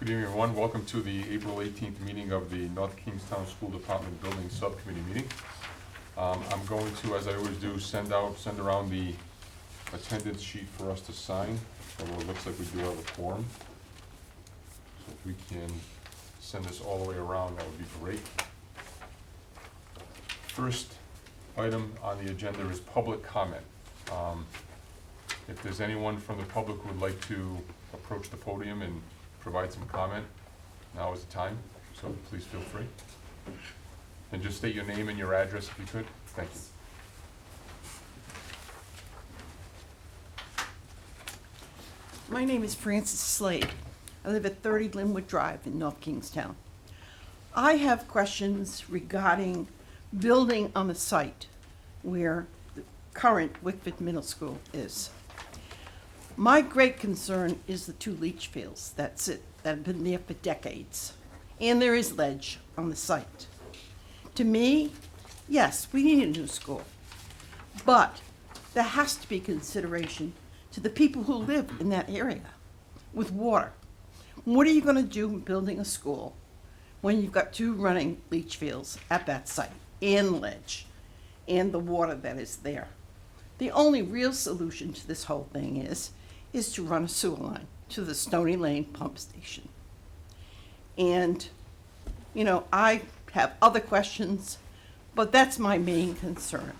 Good evening, everyone. Welcome to the April 18th meeting of the North Kingstown School Department Building Subcommittee meeting. I'm going to, as I always do, send around the attendance sheet for us to sign. Although it looks like we do have a quorum. So if we can send this all the way around, that would be great. First item on the agenda is public comment. If there's anyone from the public who would like to approach the podium and provide some comment, now is the time, so please feel free. And just state your name and your address if you could. Thank you. My name is Frances Slade. I live at 30 Linwood Drive in North Kingstown. I have questions regarding building on the site where the current Wickford Middle School is. My great concern is the two leach fields that have been there for decades. And there is ledge on the site. To me, yes, we need a new school. But there has to be consideration to the people who live in that area with water. What are you going to do building a school when you've got two running leach fields at that site and ledge and the water that is there? The only real solution to this whole thing is to run a sewer line to the Stony Lane pump station. And, you know, I have other questions, but that's my main concern,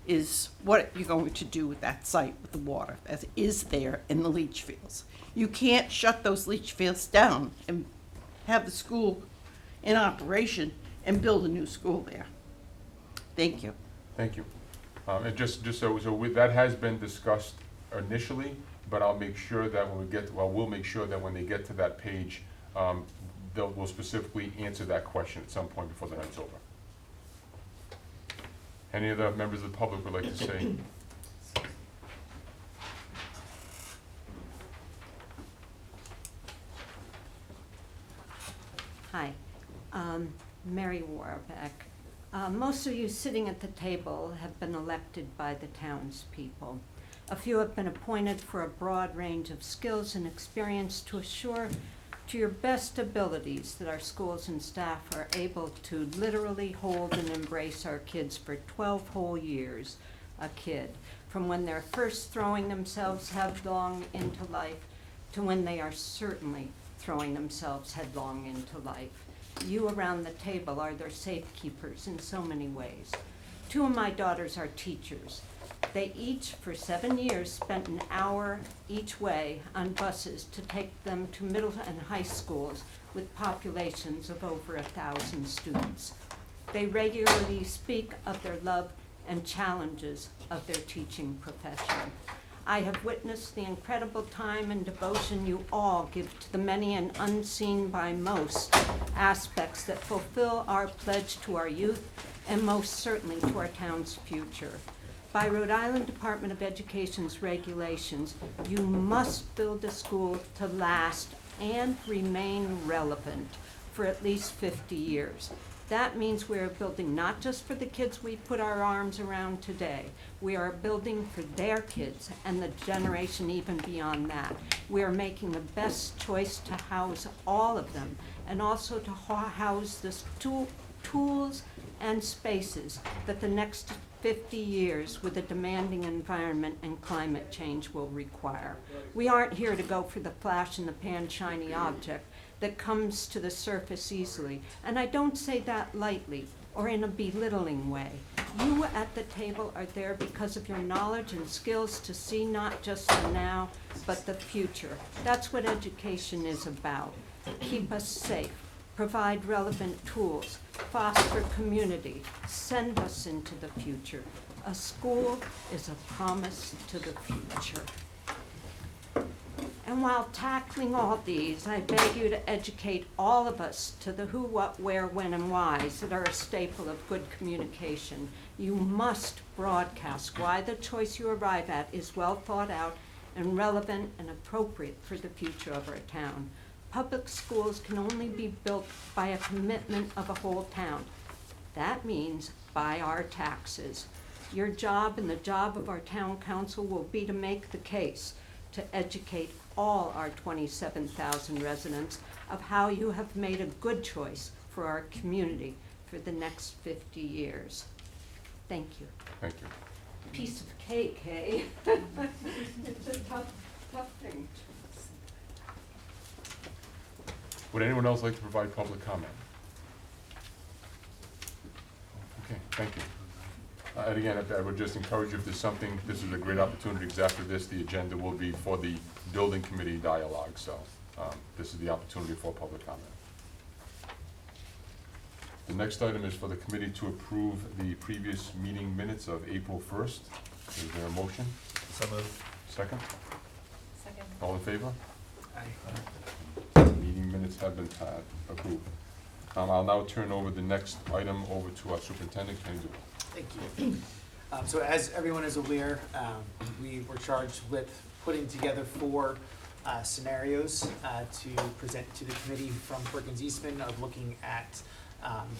is what you're going to do with that site with the water that is there in the leach fields. You can't shut those leach fields down and have the school in operation and build a new school there. Thank you. Thank you. And just so that has been discussed initially, but I'll make sure that when we get, we'll make sure that when they get to that page, we'll specifically answer that question at some point before the night's over. Any other members of the public would like to say? Hi, Mary Warbeck. Most of you sitting at the table have been elected by the townspeople. A few have been appointed for a broad range of skills and experience to assure to your best abilities that our schools and staff are able to literally hold and embrace our kids for 12 whole years, a kid, from when they're first throwing themselves headlong into life to when they are certainly throwing themselves headlong into life. You around the table are their safekeepers in so many ways. Two of my daughters are teachers. They each, for 7 years, spent an hour each way on buses to take them to middle and high schools with populations of over 1,000 students. They regularly speak of their love and challenges of their teaching profession. I have witnessed the incredible time and devotion you all give to the many and unseen by most aspects that fulfill our pledge to our youth and most certainly to our town's future. By Rhode Island Department of Education's regulations, you must build a school to last and remain relevant for at least 50 years. That means we are building not just for the kids we put our arms around today. We are building for their kids and the generation even beyond that. We are making the best choice to house all of them and also to house the tools and spaces that the next 50 years with a demanding environment and climate change will require. We aren't here to go for the flash in the pan shiny object that comes to the surface easily, and I don't say that lightly or in a belittling way. You at the table are there because of your knowledge and skills to see not just the now, but the future. That's what education is about. Keep us safe, provide relevant tools, foster community, send us into the future. A school is a promise to the future. And while tackling all these, I beg you to educate all of us to the who, what, where, when, and whys that are a staple of good communication. You must broadcast why the choice you arrive at is well thought out and relevant and appropriate for the future of our town. Public schools can only be built by a commitment of a whole town. That means by our taxes. Your job and the job of our town council will be to make the case to educate all our 27,000 residents of how you have made a good choice for our community for the next 50 years. Thank you. Thank you. Piece of cake, hey? It's a tough thing. Would anyone else like to provide public comment? Okay, thank you. And again, I would just encourage you, if there's something, this is a great opportunity, because after this, the agenda will be for the building committee dialogue, so this is the opportunity for public comment. The next item is for the committee to approve the previous meeting minutes of April 1st. Is there a motion? So moved. Second? Second. All in favor? Aye. Meeting minutes have been approved. I'll now turn over the next item over to our superintendent, Kenny Duval. Thank you. So as everyone is aware, we were charged with putting together 4 scenarios to present to the committee from Perkins Eastman, of looking at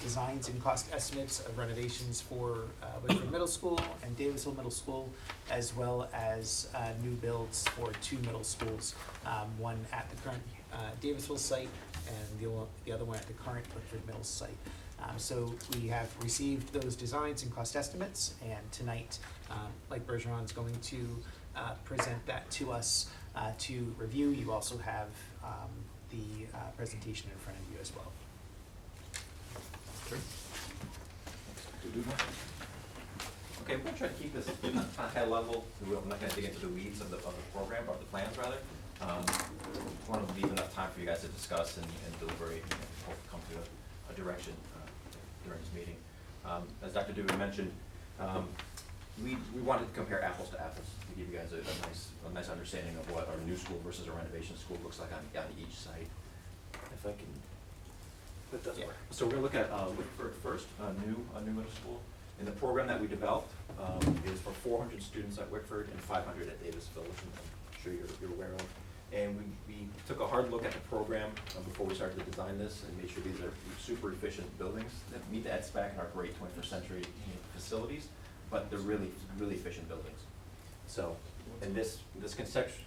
designs and cost estimates of renovations for Whitford Middle School and Davisville Middle School, as well as new builds for 2 middle schools, one at the current Davisville site and the other one at the current Whitford Middle site. So we have received those designs and cost estimates, and tonight, Mike Bergeron is going to present that to us to review. You also have the presentation in front of you as well. Okay, we're gonna try to keep this kind of high level. I'm not gonna dig into the weeds of the program, or the plans rather. Want to leave enough time for you guys to discuss and deliberate and hope to come to a direction during this meeting. As Dr. Dubin mentioned, we wanted to compare apples to apples to give you guys a nice understanding of what our new school versus a renovation school looks like on each site. If I can. That does work. So we're gonna look at Whitford first, a new middle school. And the program that we developed is for 400 students at Whitford and 500 at Davisville, which I'm sure you're aware of. And we took a hard look at the program before we started to design this, and made sure these are super efficient buildings that meet the ed spec and are great 21st century facilities, but they're really efficient buildings. So in this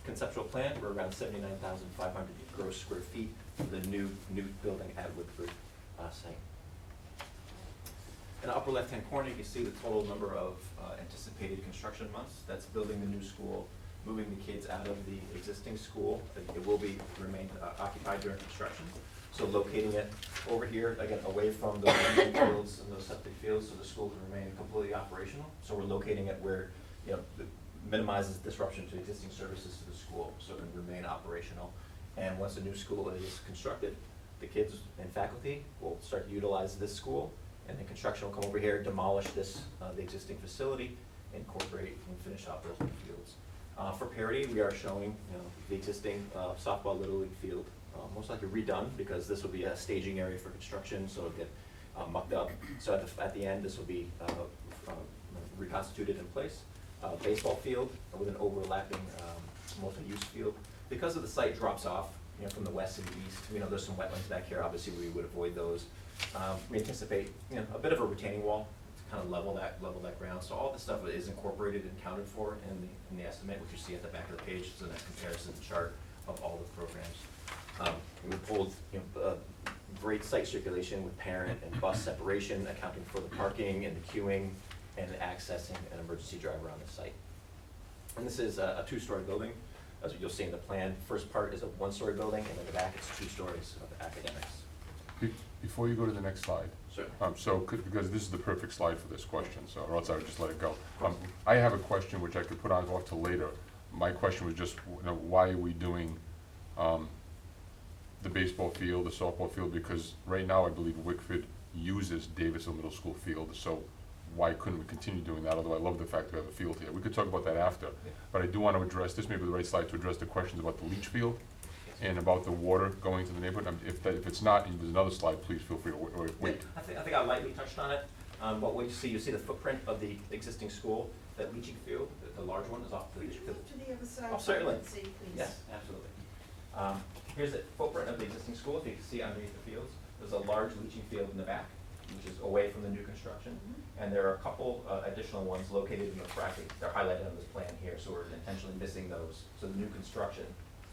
conceptual plan, we're around 79,500 gross square feet for the new building at Whitford site. In the upper left-hand corner, you can see the total number of anticipated construction months. That's building the new school, moving the kids out of the existing school. It will remain occupied during construction. So locating it over here, again, away from the fields and those septic fields, so the school can remain completely operational. So we're locating it where, minimizes disruption to existing services to the school, so it can remain operational. And once the new school is constructed, the kids and faculty will start to utilize this school, and then construction will come over here, demolish the existing facility, incorporate and finish out those new fields. For parity, we are showing the existing softball Little League field, most likely redone, because this will be a staging area for construction, so it'll get mucked up. So at the end, this will be reconstituted in place. Baseball field with an overlapping multi-use field. Because of the site drops off from the west and the east, there's some wetlands back here, obviously we would avoid those. We anticipate a bit of a retaining wall to kind of level that ground. So all this stuff is incorporated and accounted for in the estimate, which you see at the back of the page. So that comparison chart of all the programs. We pulled great site circulation with parent and bus separation, accounting for the parking and the queuing and accessing an emergency drive around the site. And this is a 2-story building, as you'll see in the plan. First part is a 1-story building, and in the back it's 2 stories of academics. Before you go to the next slide. Sure. Because this is the perfect slide for this question, so, or else I would just let it go. I have a question which I could put on off to later. My question was just, why are we doing the baseball field, the softball field? Because right now, I believe Wickford uses Davisville Middle School field, so why couldn't we continue doing that? Although I love the fact that we have a field here. We could talk about that after. Yeah. But I do want to address, this may be the right slide to address the questions about the leach field and about the water going to the neighborhood. If it's not, and there's another slide, please feel free to wait. Yeah, I think I lightly touched on it. But what you see the footprint of the existing school. That leaching field, the large one, is off the. Could you move to the other side? Oh, certainly. See, please. Yes, absolutely. Here's the footprint of the existing school. If you can see underneath the fields, there's a large leaching field in the back, which is away from the new construction. And there are a couple additional ones located in the bracket. They're highlighted on this plan here. so we're intentionally missing those. So the new construction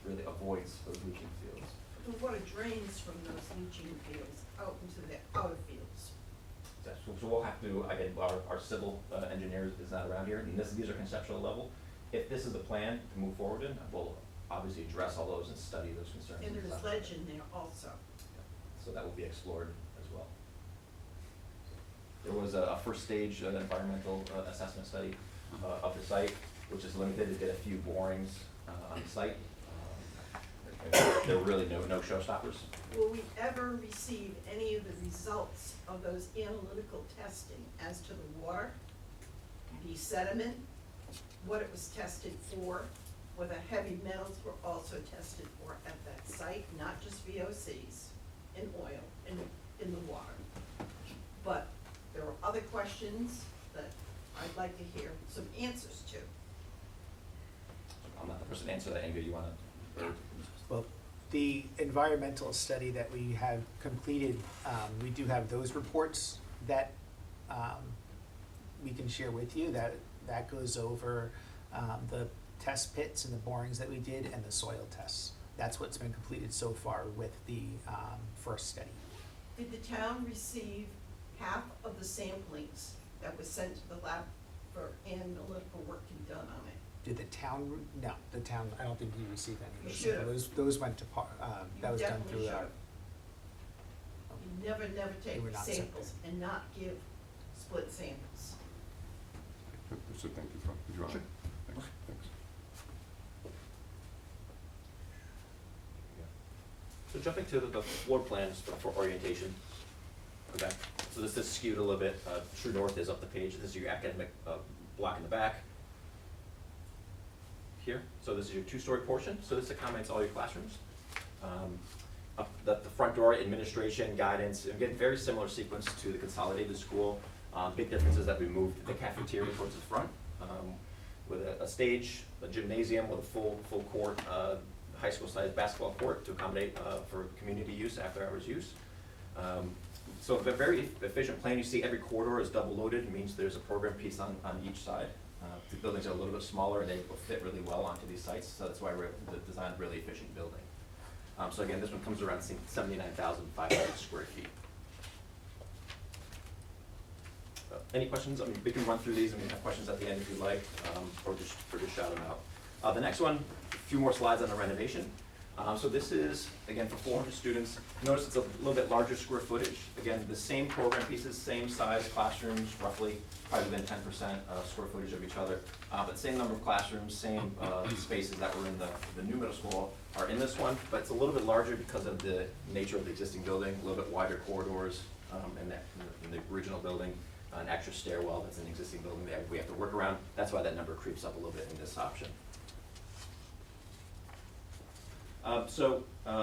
really avoids those leaching fields. The water drains from those leaching fields out into the outer fields. So we'll have to, again, our civil engineer is not around here, and these are conceptual level. If this is the plan to move forward in, we'll obviously address all those and study those concerns. And there's ledge in there also. So that will be explored as well. There was a first stage environmental assessment study of the site, which is limited. It did a few borings on the site. There were really no showstoppers. Will we ever receive any of the results of those analytical testing as to the water, the sediment, what it was tested for, whether heavy metals were also tested for at that site, not just VOCs and oil in the water? But there are other questions that I'd like to hear some answers to. I'm not the person to answer that. Anga, you want to? Well, the environmental study that we have completed, we do have those reports that we can share with you. That goes over the test pits and the borings that we did and the soil tests. That's what's been completed so far with the first study. Did the town receive half of the samplings that was sent to the lab for analytical work to be done on it? Did the town, no, the town, I don't think you received any of You those. should've. Those went to, that was done definitely through our. You never They take were not samples and not give split samples. So thank you for, would you want? Sure. Thanks, thanks. So jumping to the floor plans for orientation. Okay, so this is skewed a little bit. True north is up the page. This is your academic block in the back. Here, so this is your two-story portion. So this accommodates all your classrooms. Up the front door, administration, guidance. Again, very similar sequence to the consolidated school. Big difference is that we moved the cafeteria towards the front with a stage, a gymnasium with a full court, high school-sized basketball court to accommodate for community use, after-hours use. So a very efficient plan. You see every corridor is double loaded. It means there's a program piece on each side. The buildings are a little bit smaller and they will fit really well onto these sites, so that's why we're able to design a really efficient building. So again, this one comes around 79,500 square feet. Any questions? I mean, we can run through these and we have questions at the end if you'd like, or just shout them out. The next one, a few more slides on the renovation. So this is, again, for 400 students. Notice it's a little bit larger square footage. Again, the same program pieces, same size classrooms, roughly, probably within 10% square footage of each other. But same number of classrooms, same spaces that were in the new middle school are in this one, but it's a little bit larger because of the nature of the existing building, a little bit wider corridors in the original building, an extra stairwell that's in the existing building that we have to work around. That's why that number creeps up a little bit in this option.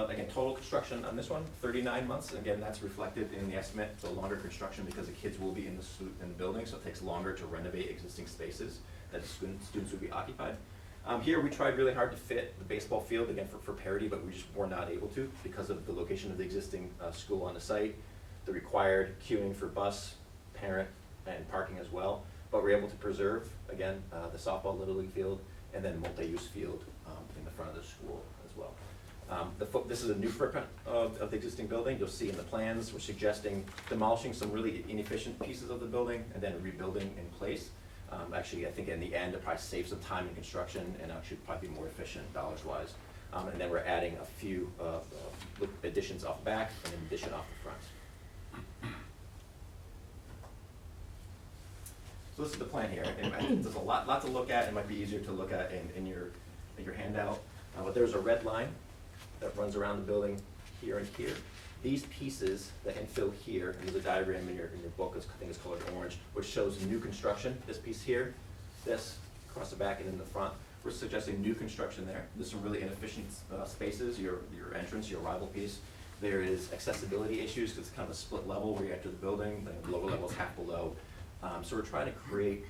Again, total construction on this one, 39 months. Again, that's reflected in the estimate. So longer construction because the kids will be in the building, so it takes longer to renovate existing spaces that the students would be occupied. Here we tried really hard to fit the baseball field, again, for parity, but we just were not able to because of the location of the existing school on the site, the required queuing for bus, parent, and parking as well. But we're able to preserve, again, the softball Little League field and then multi-use field in the front of the school as well. This is a new footprint of the existing building. You'll see in the plans, we're suggesting demolishing some really inefficient pieces of the building and then rebuilding in place. Actually, I think in the end, it'll probably save some time in construction and actually probably be more efficient dollars-wise. And then we're adding a few additions off back and an addition off the front. So this is the plan here. And there's a lot to look at. It might be easier to look at in your handout. But there's a red line that runs around the building here and here. These pieces, the infill here, and there's a diagram in your book, I think it's colored orange, which shows new construction. This piece here, this across the back and in the front. We're suggesting new construction there. There's some really inefficient spaces, your entrance, your arrival piece. There is accessibility issues because it's kind of a split level where you enter the building, the lower level is half below. So we're trying to create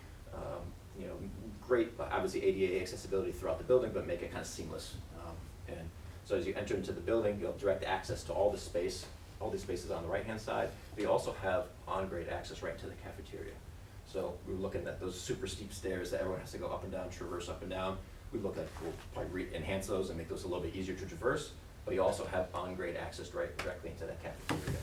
great, obviously ADA accessibility throughout the building, but make it kind of seamless. And so as you enter into the building, you'll have direct access to all these spaces on the right-hand side. We also have on-grade access right to the cafeteria. So we were looking at those super steep stairs that everyone has to go up and down, traverse up and down. We look at, we'll probably enhance those and make those a little bit easier to traverse, but you also have on-grade access directly into that cafeteria.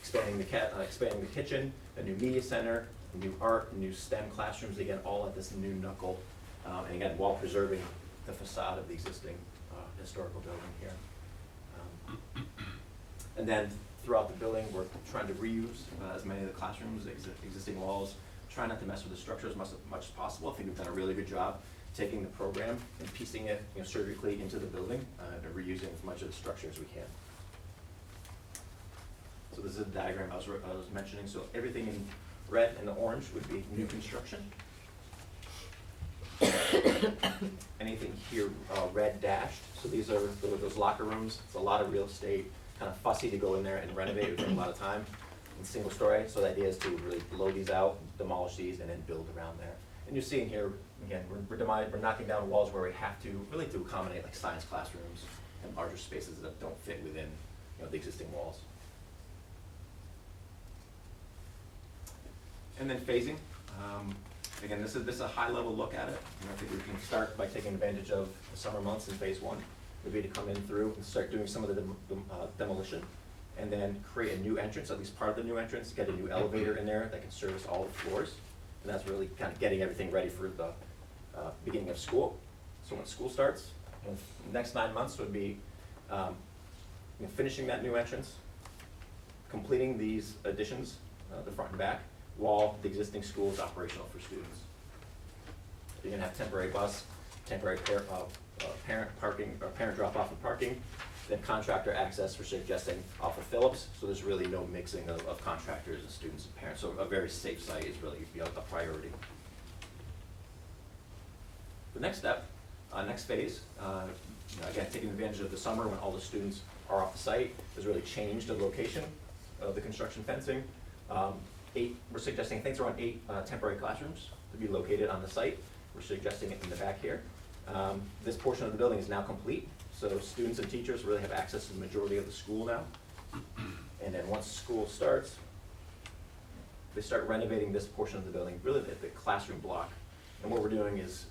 Expanding the kitchen, a new media center, new art, new STEM classrooms, again, all at this new knuckle, and again, while preserving the facade of the existing historical building here. And then throughout the building, we're trying to reuse as many of the classrooms, existing walls, try not to mess with the structure as much as possible. I think we've done a really good job taking the program and piecing it, surgically into the building, and reusing as much of the structure as we can. So this is a diagram I was mentioning. So everything in red and the orange would be new construction. Anything here red dashed. So these are those locker rooms. It's a lot of real estate, kind of fussy to go in there and renovate. It would take a lot of time. And single story. So the idea is to really blow these out, demolish these, and then build around there. And you're seeing here, again, we're knocking down walls where we have to, really to accommodate like science classrooms and larger spaces that don't fit within the existing walls. And then phasing. Again, this is a high-level look at it. I think we can start by taking advantage of the summer months in phase one. Would be to come in through and start doing some of the demolition, and then create a new entrance, at least part of the new entrance, get a new elevator in there that can service all the floors. And that's really kind of getting everything ready for the beginning of school. So when school starts, the next 9 months would be finishing that new entrance, completing these additions, the front and back, while the existing school is operational for students. You're gonna have temporary bus, temporary parent parking, or parent drop-off and parking, then contractor access, we're suggesting off of Phillips, so there's really no mixing of contractors and students and parents, so a very safe site is really a priority. The next step, next phase, again, taking advantage of the summer when all the students are off the site, has really changed the location of the construction fencing. We're suggesting, I think it's around 8 temporary classrooms to be located on the site. We're suggesting it in the back here. This portion of the building is now complete, so students and teachers really have access to the majority of the school now. And then once school starts, they start renovating this portion of the building, really the classroom block. And what we're doing is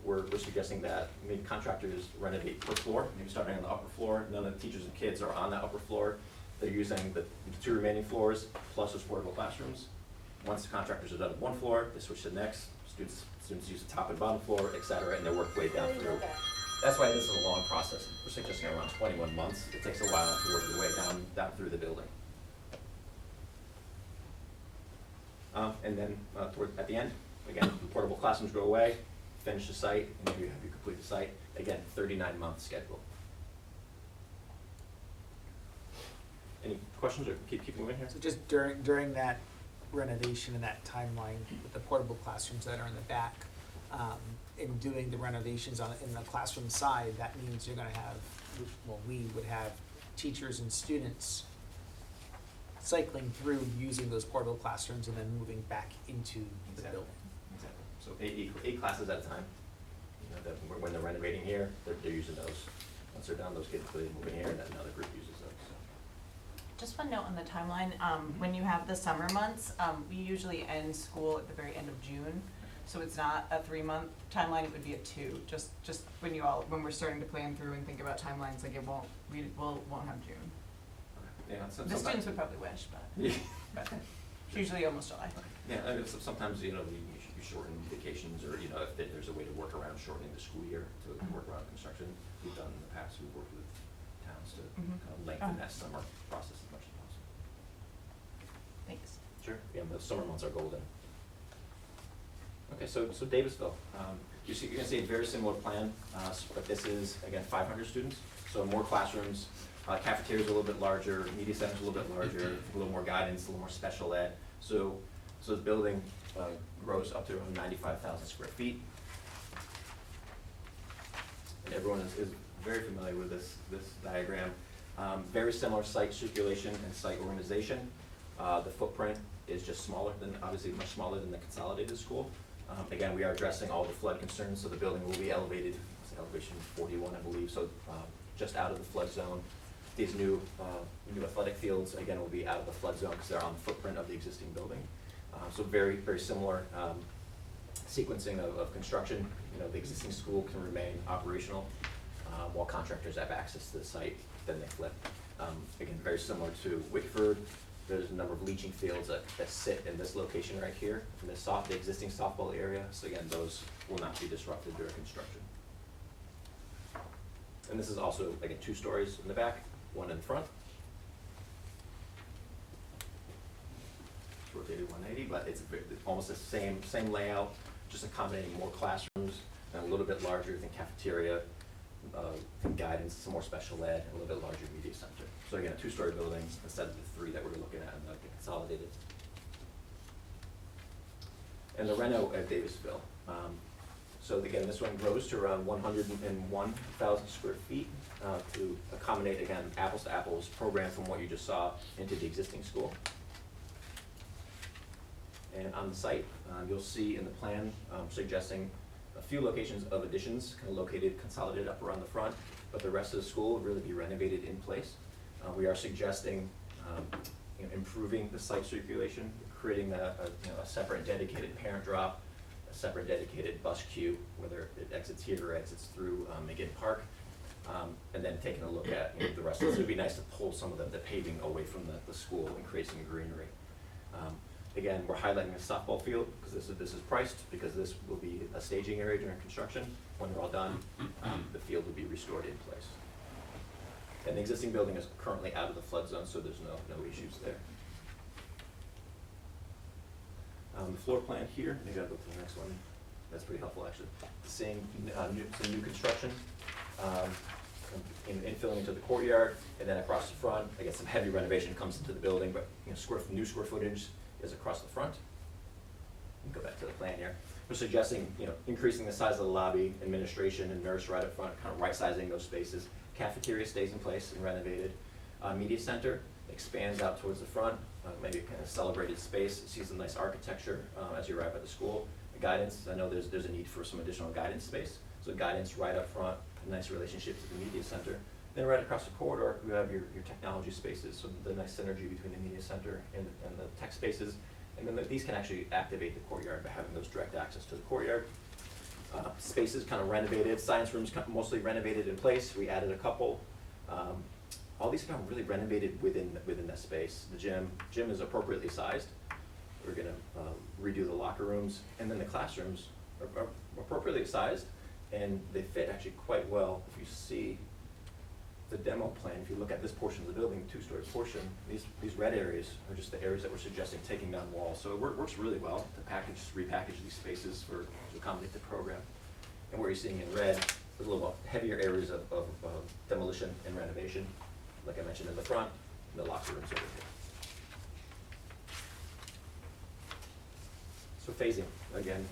we're suggesting that maybe contractors renovate per floor, maybe starting on the upper floor. None of the teachers and kids are on that upper floor. They're using the 2 remaining floors plus those portable classrooms. Once the contractors are done with 1 floor, they switch to the next. Students use the top and bottom floor, et cetera, and they work way down through. That's why this is a long process. We're suggesting around 21 months. It takes a while to work your way down through the building. And then at the end, again, the portable classrooms go away, finish the site, and then you complete the site. Again, 39-month schedule. Any questions, or keep moving here? So just during that renovation and that timeline with the portable classrooms that are in the back, in doing the renovations in the classroom side, that means you're gonna have, well, we would have teachers and students cycling through using those portable classrooms and then moving back into the Exactly. building. Exactly. So 8 classes at a time. When they're renovating here, they're using those. Once they're done, those kids move in here, and then another group uses those. So. Just one note on the timeline, when you have the summer months, we usually end school at the very end of June. So it's not a 3-month timeline, it would be a 2, just when we're starting to plan through and think about timelines, like won't have June. Yeah, The students would probably wish, but it's usually almost July. Yeah, and sometimes, you shorten vacations, or, if there's a way to work around shortening the school year to work around construction. We've done in the past, we've worked with towns to kind of lengthen that summer process as much as possible. Thanks. Sure. Yeah, the summer months are golden. Okay, so Davisville, you're gonna see a very similar plan, but this is, again, 500 students, so more classrooms, cafeteria's a little bit larger, media center's a little bit larger, a little more guidance, a little more special ed. So the building grows up to around 95,000 square feet. And everyone is very familiar with this diagram. Very similar site circulation and site organization. The footprint is just smaller than, obviously much smaller than the consolidated school. Again, we are addressing all the flood concerns, so the building will be elevated, it's elevation 41, I believe, so just out of the flood zone. These new athletic fields, again, will be out of the flood zone because they're on the footprint of the existing building. So very, very similar sequencing of construction. The existing school can remain operational while contractors have access to the site, then they flip. Again, very similar to Wickford. There's a number of leaching fields that sit in this location right here, in the existing softball area. So again, those will not be disrupted during construction. And this is also, again, 2 stories in the back, 1 in the front. It's rotated 180, but it's almost the same layout, just accommodating more classrooms and a little bit larger than cafeteria, guidance, some more special ed, and a little bit larger media center. So again, a 2-story building instead of the 3 that we're looking at in the consolidated. And the reno at Davisville. So again, this one grows to around 101,000 square feet to accommodate, again, apples to apples program from what you just saw into the existing school. And on the site, you'll see in the plan suggesting a few locations of additions kind of located, consolidated up around the front, but the rest of the school will really be renovated in place. We are suggesting improving the site circulation, creating a separate dedicated parent drop, a separate dedicated bus queue, whether it exits here or exits through McGinn Park, and then taking a look at the rest of it. So it'd be nice to pull some of the paving away from the school and create some greenery. Again, we're highlighting the softball field because this is priced, because this will be a staging area during construction. When they're all done, the field will be restored in place. And the existing building is currently out of the flood zone, so there's no issues there. The floor plan here, maybe I'll go to the next one. That's pretty helpful, actually. Same, some new construction, infilling into the courtyard, and then across the front, I guess some heavy renovation comes into the building, but new square footage is across the front. Go back to the plan here. We're suggesting, increasing the size of the lobby, administration, and nurse right up front, kind of right-sizing those spaces. Cafeteria stays in place and renovated. Media center expands out towards the front, maybe a kind of celebrated space. See some nice architecture as you arrive at the school. The guidance, I know there's a need for some additional guidance space. So guidance right up front, a nice relationship to the media center. Then right across the corridor, we have your technology spaces, so the nice synergy between the media center and the tech spaces. And then these can actually activate the courtyard by having those direct access to the courtyard. Spaces kind of renovated, science rooms mostly renovated in place. We added a couple. All these kind of really renovated within that space. The gym is appropriately sized. We're gonna redo the locker rooms, and then the classrooms are appropriately sized, and they fit actually quite well. If you see the demo plan, if you look at this portion of the building, 2-story portion, these red areas are just the areas that we're suggesting taking down walls. So it works really well to repackage these spaces to accommodate the program. And what you're seeing in red, a little heavier areas of demolition and renovation, like I mentioned in the front, and the locker rooms over here. So phasing, again,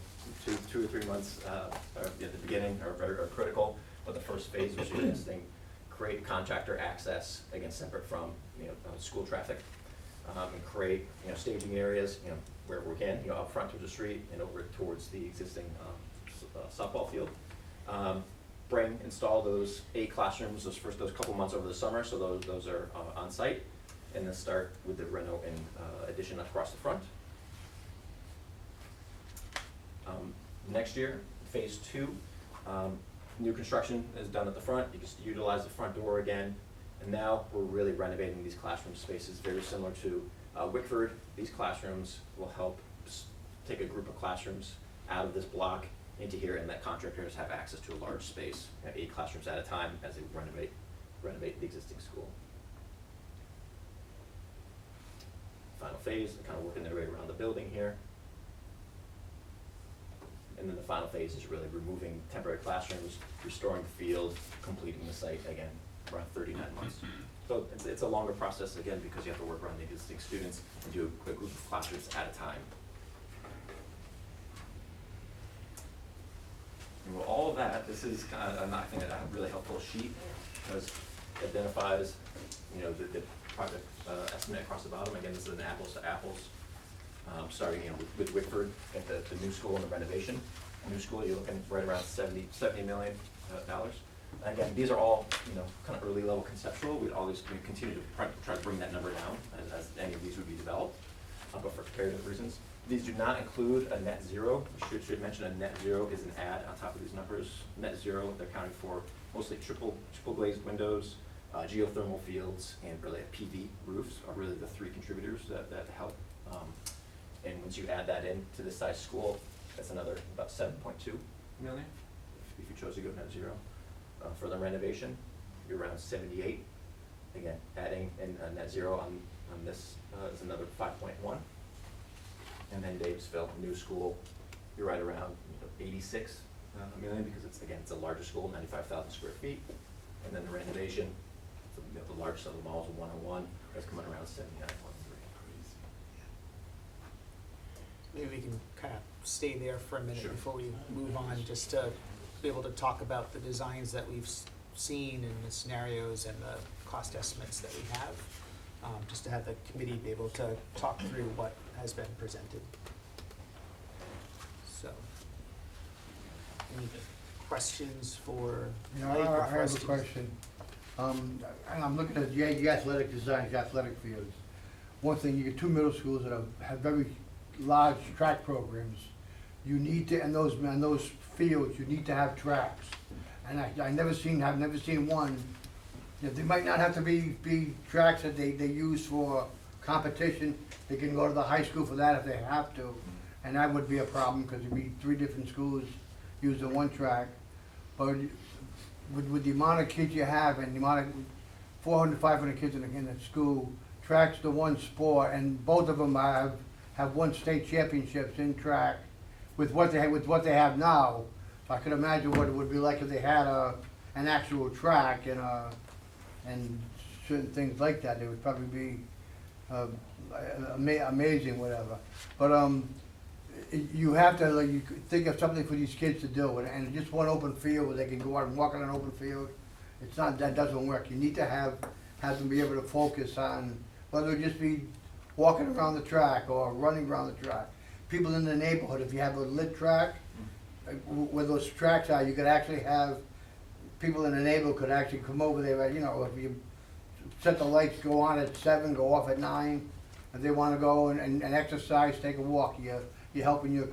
2 or 3 months at the beginning are critical, but the first phase was suggesting create contractor access, again, separate from school traffic, and create staging areas where we can, up front towards the street and over towards the existing softball field. Install those 8 classrooms those couple months over the summer, so those are on site, and then start with the reno and addition across the front. Next year, phase 2. New construction is done at the front. You can utilize the front door again. And now we're really renovating these classroom spaces, very similar to Wickford. These classrooms will help take a group of classrooms out of this block into here, and let contractors have access to a large space, 8 classrooms at a time as they renovate the existing school. Final phase, kind of working their way around the building here. And then the final phase is really removing temporary classrooms, restoring the field, completing the site, again, around 39 months. So it's a longer process, again, because you have to work around the existing students and do a group of classrooms at a time. And with all of that, this is kind of, I think, a really helpful sheet, because it identifies, the project estimate across the bottom. Again, this is an apples to apples. Starting with Wickford at the new school and the renovation. New school, you're looking right around $70 million. Again, these are all kind of early level conceptual. We continue to try to bring that number down as any of these would be developed, but for comparative reasons. These do not include a net zero. Should mention a net zero is an add on top of these numbers. Net zero, they're counting for mostly triple glazed windows, geothermal fields, and really PV roofs are really the three contributors that help. And once you add that in to this size school, that's another about 7.2 million if you chose to go net zero. For the renovation, you're around 78. Again, adding in a net zero on this is another 5.1. And then Davisville, new school, you're right around 86 million because it's a larger school, 95,000 square feet. And then the renovation, the largest of them all is 101, that's coming around 79.3. Maybe we can kind of stay there for a minute Sure. before we move on, just to be able to talk about the designs that we've seen and the scenarios and the cost estimates that we have. Just to have the committee be able to talk through what has been presented. So, any questions for Mike or I for have us a to- question. I'm looking at the athletic designs, the athletic fields. One thing, you get two middle schools that have very large track programs. You need to, and those fields, you need to have tracks. And I've never seen one. You know, they might not have to be tracks that they use for competition. They can go to the high school for that if they have to. And that would be a problem, because it'd be three different schools using one track. But with the amount of kids you have and the amount of 400, 500 kids in the school, track's the one sport, and both of them have won state championships in track with what they have now. So I could imagine what it would be like if they had an actual track and certain things like that. They would probably be amazing, whatever. But you have to you think of something for these kids to do, and just one open field where they can go out and walk on an open field. It's not, that doesn't work. You need to have them be able to focus on whether it just be walking around the track or running around the track. People in the neighborhood, if you have a lit track, where those tracks are, you could actually have people in the neighborhood could actually come over there. You know, if you set the lights, go on at 7, go off at 9. If they want to go and exercise, take a walk, you're helping your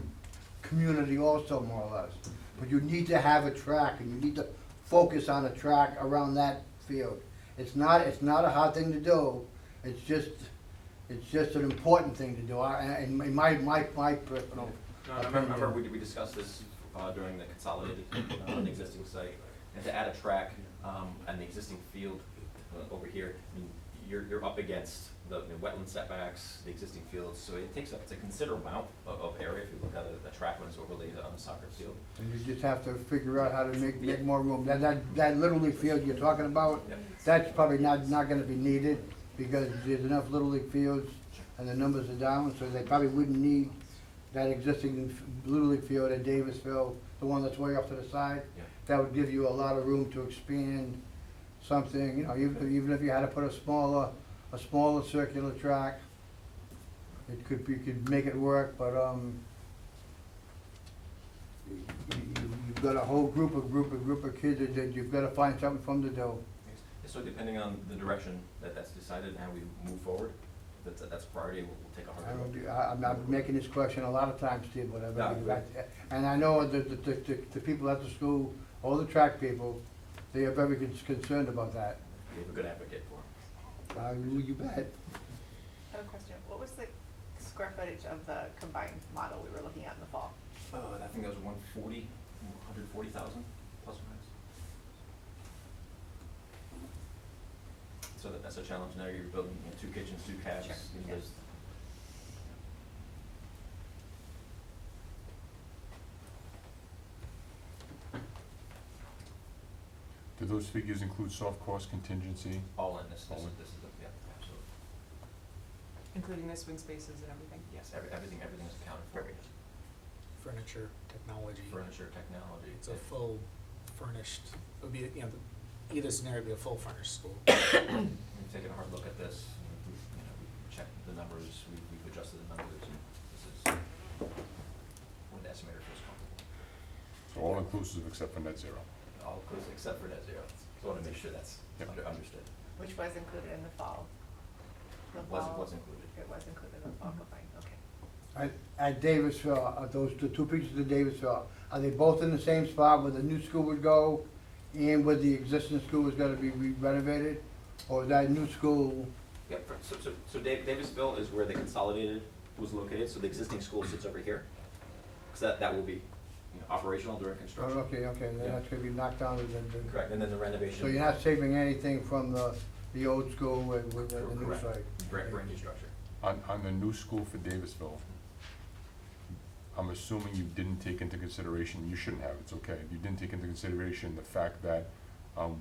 community also, more or less. But you need to have a track, and you need to focus on a track around that field. It's not a hard thing to do. It's just an important thing to do. And my personal No, I remember we discussed this during the consolidated on the existing site, and to add a track on the existing field over here, I mean, you're up against the wetland setbacks, the existing fields, so it takes it's a considerable amount of area if you look at the track when it's overlaid on the soccer field. And you just have to figure out how to make more room. That Little League field you're talking about, Yep. that's probably not gonna be needed, because there's enough Little League fields and the numbers are down, so they probably wouldn't need that existing Little League field at Davisville, the one that's way off to the side. Yeah. That would give you a lot of room to expand something, you know, even if you had to put a smaller circular track, you could make it work, but you've got a whole group of kids that you've got to find something for them to do. So depending on the direction that's decided and how we move forward, that's a priority, we'll take a hard look. I'm making this question a lot of times, Steve, whatever. No, because and I know the people at the school, all the track people, they are very concerned about that. We have a good advocate for them. You bet. I have a question. What was the square footage of the combined model we were looking at in the fall? I think that was 140,000 plus or minus. So that's a challenge now. You're building 2 kitchens, 2 cabs. Sure, you know, yes. there's- Do those figures include soft cost contingency? all in this. All in. This is yeah, absolutely. Including the swing spaces and everything? Yes, everything is accounted for. Furniture, technology. Furniture, technology. It's a full furnished, it would be, either scenario would be a full furnished school. We've taken a hard look at this. We've checked the numbers. We've adjusted the numbers. And this is what the estimator feels comfortable. So all inclusive except for net zero. All inclusive except for net zero. So I want to make sure that's Yep. understood. Which was included in the fall? The Was fall- included. It was included in the fall, fine, okay. At Davisville, the two pieces of Davisville, are they both in the same spot where the new school would go and where the existing school was gonna be renovated? Or is that new school, Yep, so Davisville is where the consolidated was located, so the existing school sits over here. Because that will be, operational during oh, construction. okay, then Yeah. that's gonna be knocked down and then. Correct, and then the renovation. So you're not saving anything from the old school with the new Correct. site? Brand new structure. On the new school for Davisville, I'm assuming you didn't take into consideration, you shouldn't have, it's okay, you didn't take into consideration the fact that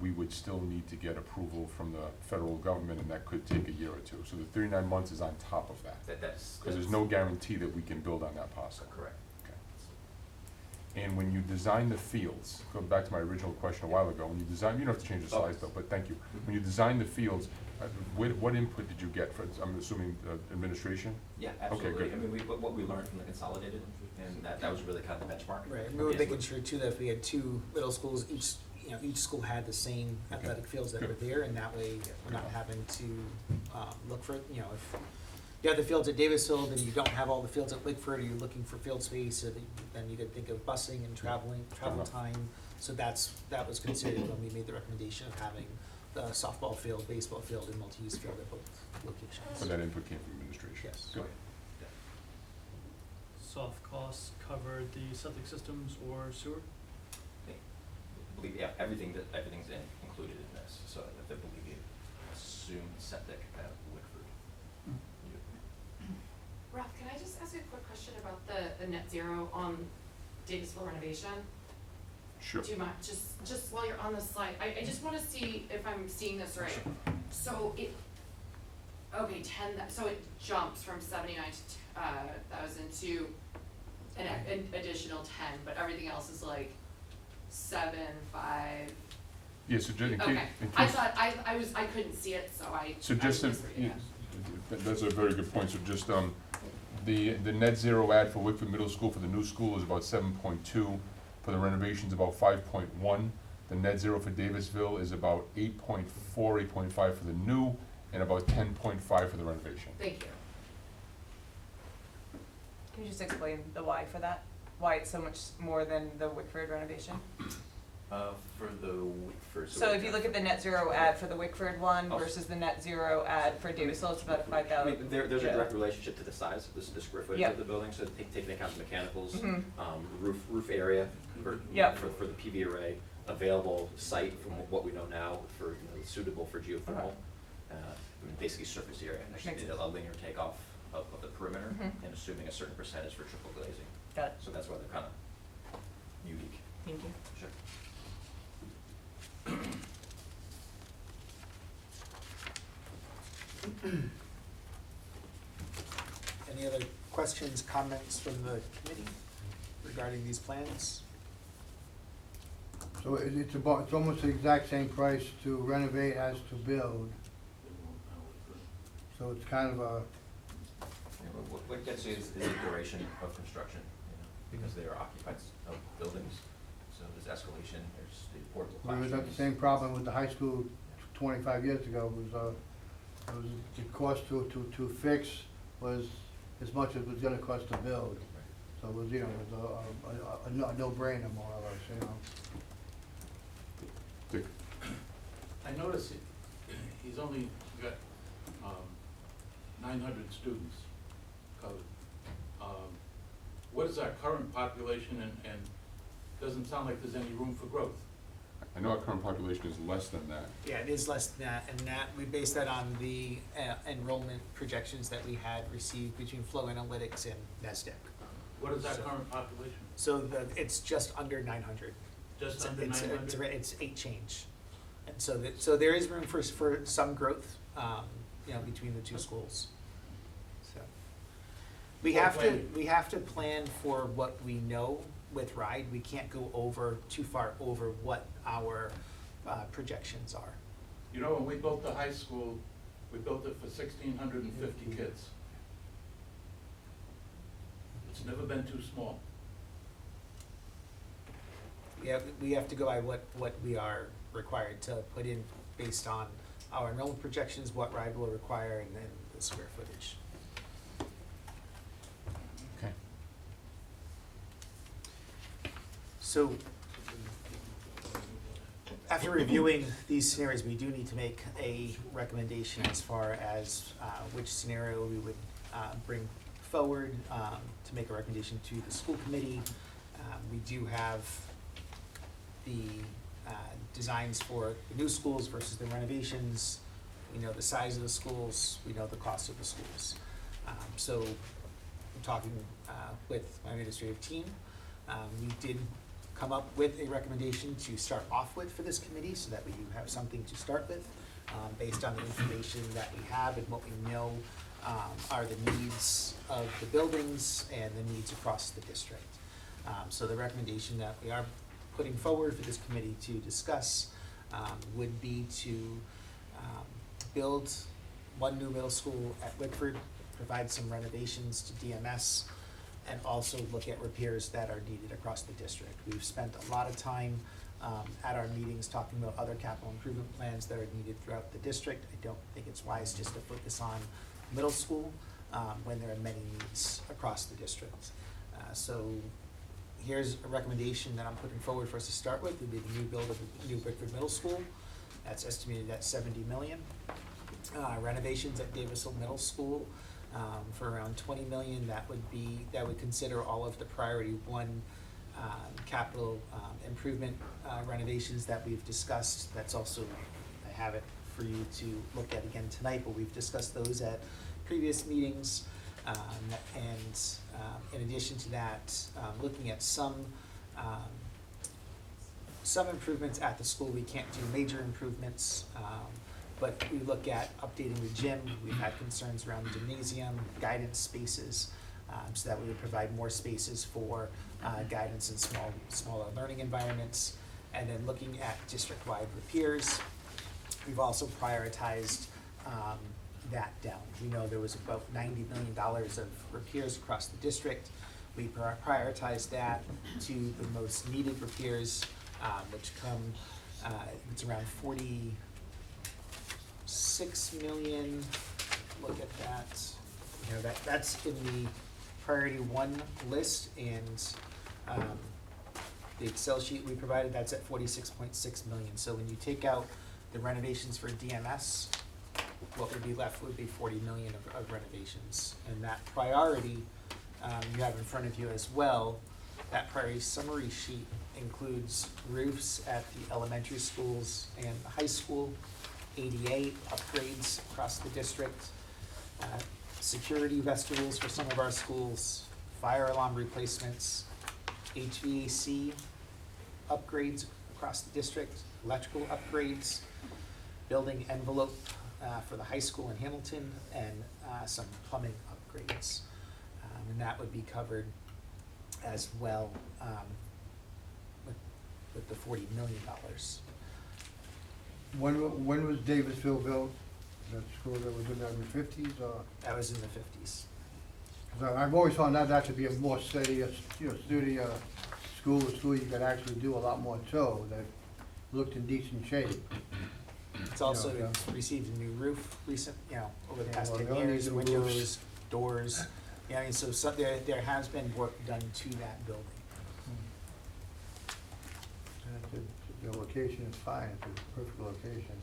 we would still need to get approval from the federal government, and that could take a year or two. So the 39 months is on top of that, That's. because there's no guarantee that we can build on that parcel. Correct. Okay. And when you design the fields, going back to my original question a while ago, when you design, you don't have to change the size though, but thank you. When you design the fields, what input did you get from, I'm assuming, administration? Yeah, absolutely. good. I mean, what we learned from the consolidated, and that was really kind of the benchmark. Right, and we were making sure too that if we had two middle schools, each school had the same athletic fields that were there, and that way we're not having to, look for, if you have the fields at Davisville, then you don't have all the fields at Wickford, or you're looking for field space, so then you could think of busing and travel time. So that was considered when we made the recommendation of having the softball field, baseball field, and multi-use field at both locations. So that input came from administration? Yes. Good. Soft costs cover the septic systems or sewer? I believe, yeah, everything's included in this, so I believe you assume septic at Wickford. Ralph, can I just ask you a quick question about the net zero on Davisville renovation? Sure. Do you mind, just while you're on the slide, I just wanna see if I'm seeing this right. So so it jumps from 79,000 to an additional 10, but everything else is like 7, 5. Yeah, so just in case. Okay, in I case- thought, I couldn't see it, so So I just, was reading it. that's a very good point, so just, the net zero ad for Wickford Middle School for the new school is about 7.2, for the renovations about 5.1. The net zero for Davisville is about 8.4, 8.5 for the new, and about 10.5 for the renovation. Thank you. Can you just explain the why for that? Why it's so much more than the Wickford renovation? For the Wickford. So if you look at the net zero ad for the Wickford one Oh. versus the net zero ad for Davisville, it's about I 5,000. mean, there's a Yeah. direct relationship to the size, the square footage Yep. of the building, so taking into account the mechanicals, Mhm. roof area for, Yep. for the PV array, available site from what we know now for, suitable for geothermal. I mean, basically surface area, and Makes actually sense. a linear takeoff of the perimeter, Mhm. and assuming a certain percentage for triple glazing. Got it. So that's why they're kind of unique. Thank you. Sure. Any other questions, comments from the committee regarding these plans? So it's almost the exact same price to renovate as to build. So it's kind of a, What gets you is the duration of construction, because they are occupied of buildings, so there's escalation, there's the portable we classrooms. was at the same problem with the high school 25 years ago. It was the cost to fix was as much as it was gonna cost to build. So it was, it was a no-brainer more or less, Dick? I notice he's only got 900 students covered. What is our current population, and doesn't sound like there's any room for growth? I know our current population is less than that. Yeah, it is less than that, and we base that on the enrollment projections that we had received between Flow Analytics and NESDEC. What is our So- current population? So it's just under 900. Just under 900? It's 8 change. And so there is room for some growth, between the two schools. So we have to plan for what we know with RIDE. We can't go too far over what our projections are. When we built the high school, we built it for 1,650 kids. It's never been too small. Yeah, we have to go by what we are required to put in based on our enrollment projections, what RIDE will require, and then the square footage. So, after reviewing these scenarios, we do need to make a recommendation as far as which scenario we would bring forward to make a recommendation to the school committee. We do have the designs for the new schools versus the renovations. We know the size of the schools, we know the cost of the schools. So, I'm talking with my administrative team. We did come up with a recommendation to start off with for this committee so that we do have something to start with based on the information that we have and what we know are the needs of the buildings and the needs across the district. So the recommendation that we are putting forward for this committee to discuss would be to build one new middle school at Whitford, provide some renovations to DMS, and also look at repairs that are needed across the district. We've spent a lot of time at our meetings talking about other capital improvement plans that are needed throughout the district. I don't think it's wise just to focus on middle school when there are many needs across the district. So here's a recommendation that I'm putting forward for us to start with, would be the new build of the new Whitford Middle School. That's estimated at $70 million. Renovations at Davis Middle School for around $20 million. That would consider all of the priority one capital improvement renovations that we've discussed. That's also, I have it for you to look at again tonight, but we've discussed those at previous meetings. And in addition to that, looking at some improvements at the school. We can't do major improvements, but we look at updating the gym. We've had concerns around the gymnasium, guidance spaces, so that we would provide more spaces for guidance in smaller learning environments. And then looking at district-wide repairs, we've also prioritized that down. We know there was about $90 million of repairs across the district. We prioritized that to the most needed repairs, which come, it's around 46 million. Look at that. You know, that's in the priority one list, and the Excel sheet we provided, that's at 46.6 million. So when you take out the renovations for DMS, what would be left would be 40 million of renovations. And that priority you have in front of you as well. That priority summary sheet includes roofs at the elementary schools and the high school, ADA upgrades across the district, security vestibules for some of our schools, fire alarm replacements, HVAC upgrades across the district, electrical upgrades, building envelope for the high school in Hamilton, and some plumbing upgrades. And that would be covered as well with the $40 million. When was Davisville built? That school that was in the 50s, or? That was in the 50s. 'Cause I've always found that to be a more steady, sturdy school you could actually do a lot more to, that looked in decent shape. It's also Yeah. received a new roof over the past well, 10 they only years, do windows, roofs. doors. Yeah, I mean, so there has been work done to that building. The location is fine, it's a perfect location,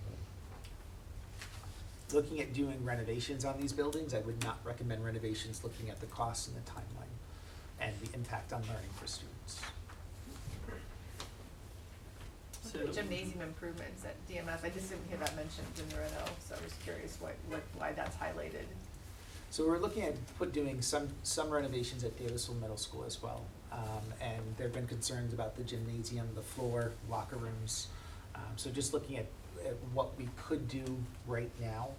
Looking at doing renovations on these buildings, I would not recommend renovations looking at the costs and the timeline and the impact on learning for students. What are the gymnasium improvements at DMS? I just didn't hear that mentioned in the reno, so I was curious why that's highlighted. So we're looking at doing some renovations at Davisville Middle School as well. And there have been concerns about the gymnasium, the floor, locker rooms. So just looking at what we could do right now.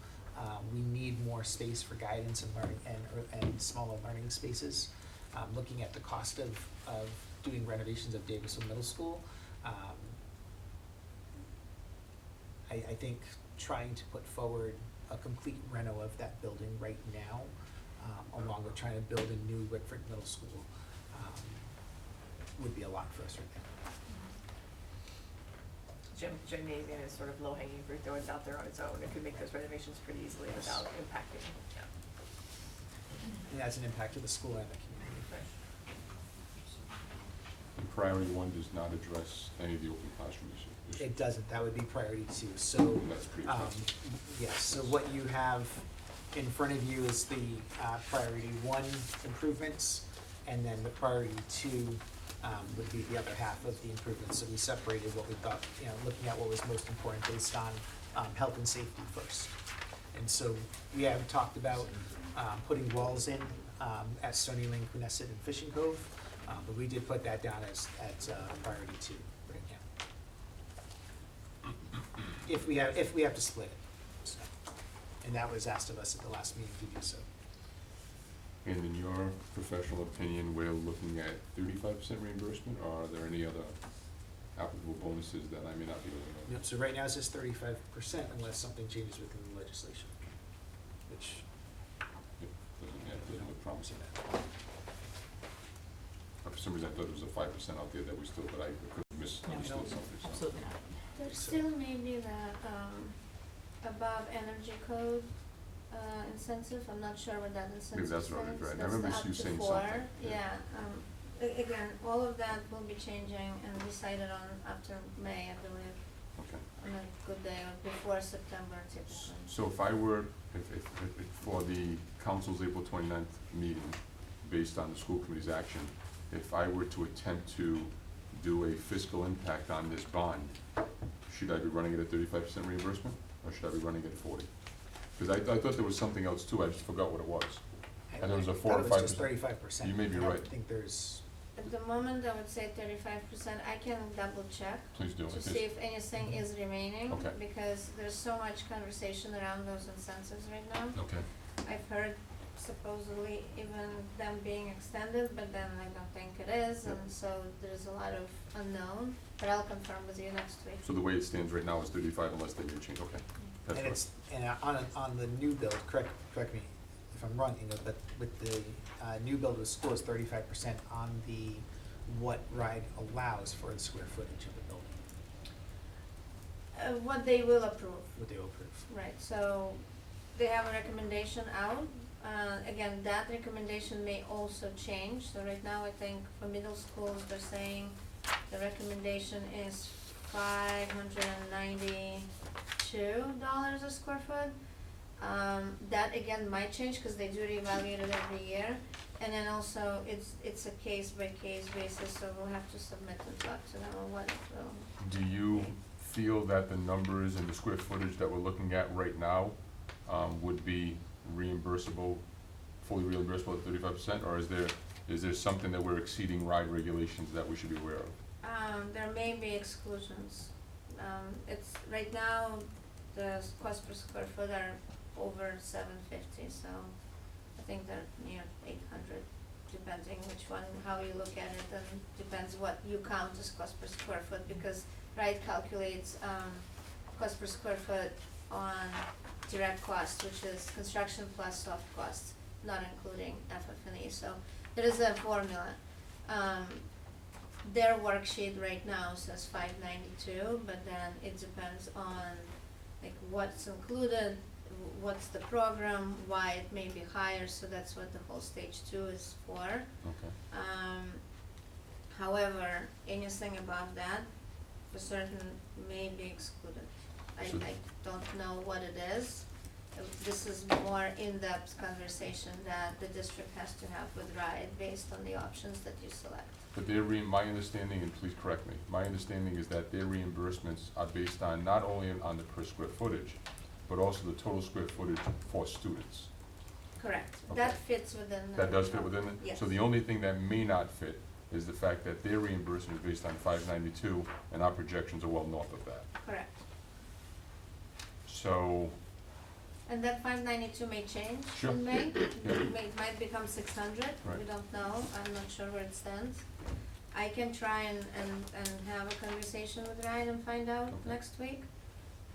We need more space for guidance and learning and smaller learning spaces. Looking at the cost of doing renovations of Davisville Middle School, I think trying to put forward a complete reno of that building right now, along with trying to build a new Whitford Middle School, would be a lot for us right now. Gymnasium is sort of low hanging fruit, though it's out there on its own. It could make those renovations pretty easily without impacting. Yeah. And that's an impact to the school and the community. The priority one does not address any of the open classroom issues. It doesn't, that would be priority 2, so, And that's pretty um, expensive. yes, so what you have in front of you is the, priority 1 improvements, and then the priority 2, would be the other half of the improvements, so we separated what we thought, you know, looking at what was most important based on, health and safety first. And so we have talked about, putting walls in, at Stony Lane, Quinnesset, and Fishing Cove, but we did put that down as, priority 2 right now. If we have to split it, so, and that was asked of us at the last meeting to do so. And in your professional opinion, we're looking at 35% reimbursement, or are there any other applicable bonuses that I may not be aware of? Yep, so right now it says 35% unless something changes within the legislation, which, It doesn't look promising. For some reason, I thought it was a 5% out there that we still, but I could have misunderstood something. so. Absolutely not. There's still maybe that, above energy code, incentive, I'm not sure what that incentive Maybe is. that's what it is, right. I That's remember the up you to saying 4. something, yeah. Yeah, again, all of that will be changing and decided on after May, I believe, Okay. on a good day, or before September typically. So if I were, if for the council's April 29th meeting, based on the school committee's action, if I were to attempt to do a fiscal impact on this bond, should I be running it at 35% reimbursement, or should I be running it at 40? Because I thought there was something else too, I just forgot what it was. And there was a 4 or 5%. I thought it was just 35%. You may be I right. don't think there's, At the moment, I would say 35%. I can double check Please do. to It see is- if anything is remaining. Okay. Because there's so much conversation around those incentives right now. Okay. I've heard supposedly even them being extended, but then I don't think it is, Yep. and so there's a lot of unknown, but I'll confirm with you next week. So the way it stands right now is 35 unless they may change, okay. That's and right. it's, and on the new build, correct me if I'm wrong, Inga, but with the, new build with school is 35% on the, what RIDE allows for the square footage of the building, What they will approve, what they will approve. right, so they have a recommendation out. Again, that recommendation may also change, so right now I think for middle schools, they're saying the recommendation is $592 a square foot. That again might change, cause they do reevaluate it every year, and then also it's a case by case basis, so we'll have to submit and talk to them on what it will. Do you feel that the numbers and the square footage that we're looking at right now would be reimbursable, fully reimbursable at 35%, or is there something that we're exceeding RIDE regulations that we should be aware of? There may be exclusions. It's, right now, the cost per square foot are over $750, so I think they're near 800, depending which one, how you look at it, and depends what you count as cost per square foot, because RIDE calculates, cost per square foot on direct cost, which is construction plus soft costs, not including FF&E, so there is a formula. Their worksheet right now says $592, but then it depends on like what's included, what's the program, why it may be higher, so that's what the whole stage 2 is for. Okay. However, anything above that, for certain, may be excluded. I So- don't know what it is. This is more in-depth conversation that the district has to have with RIDE based on the options that you select. But my understanding, and please correct me, my understanding is that their reimbursements are based on not only on the per square footage, but also the total square footage for students. Correct. Okay. That fits within the. That does fit within it? Yes. So the only thing that may not fit is the fact that their reimbursement is based on 592, and our projections are well north of that. Correct. So, And that 592 may change Sure. in May. Yeah. It might become 600, we Right. don't know, I'm not sure where it stands. I can try and have a conversation with Ryan and find out Okay. next week.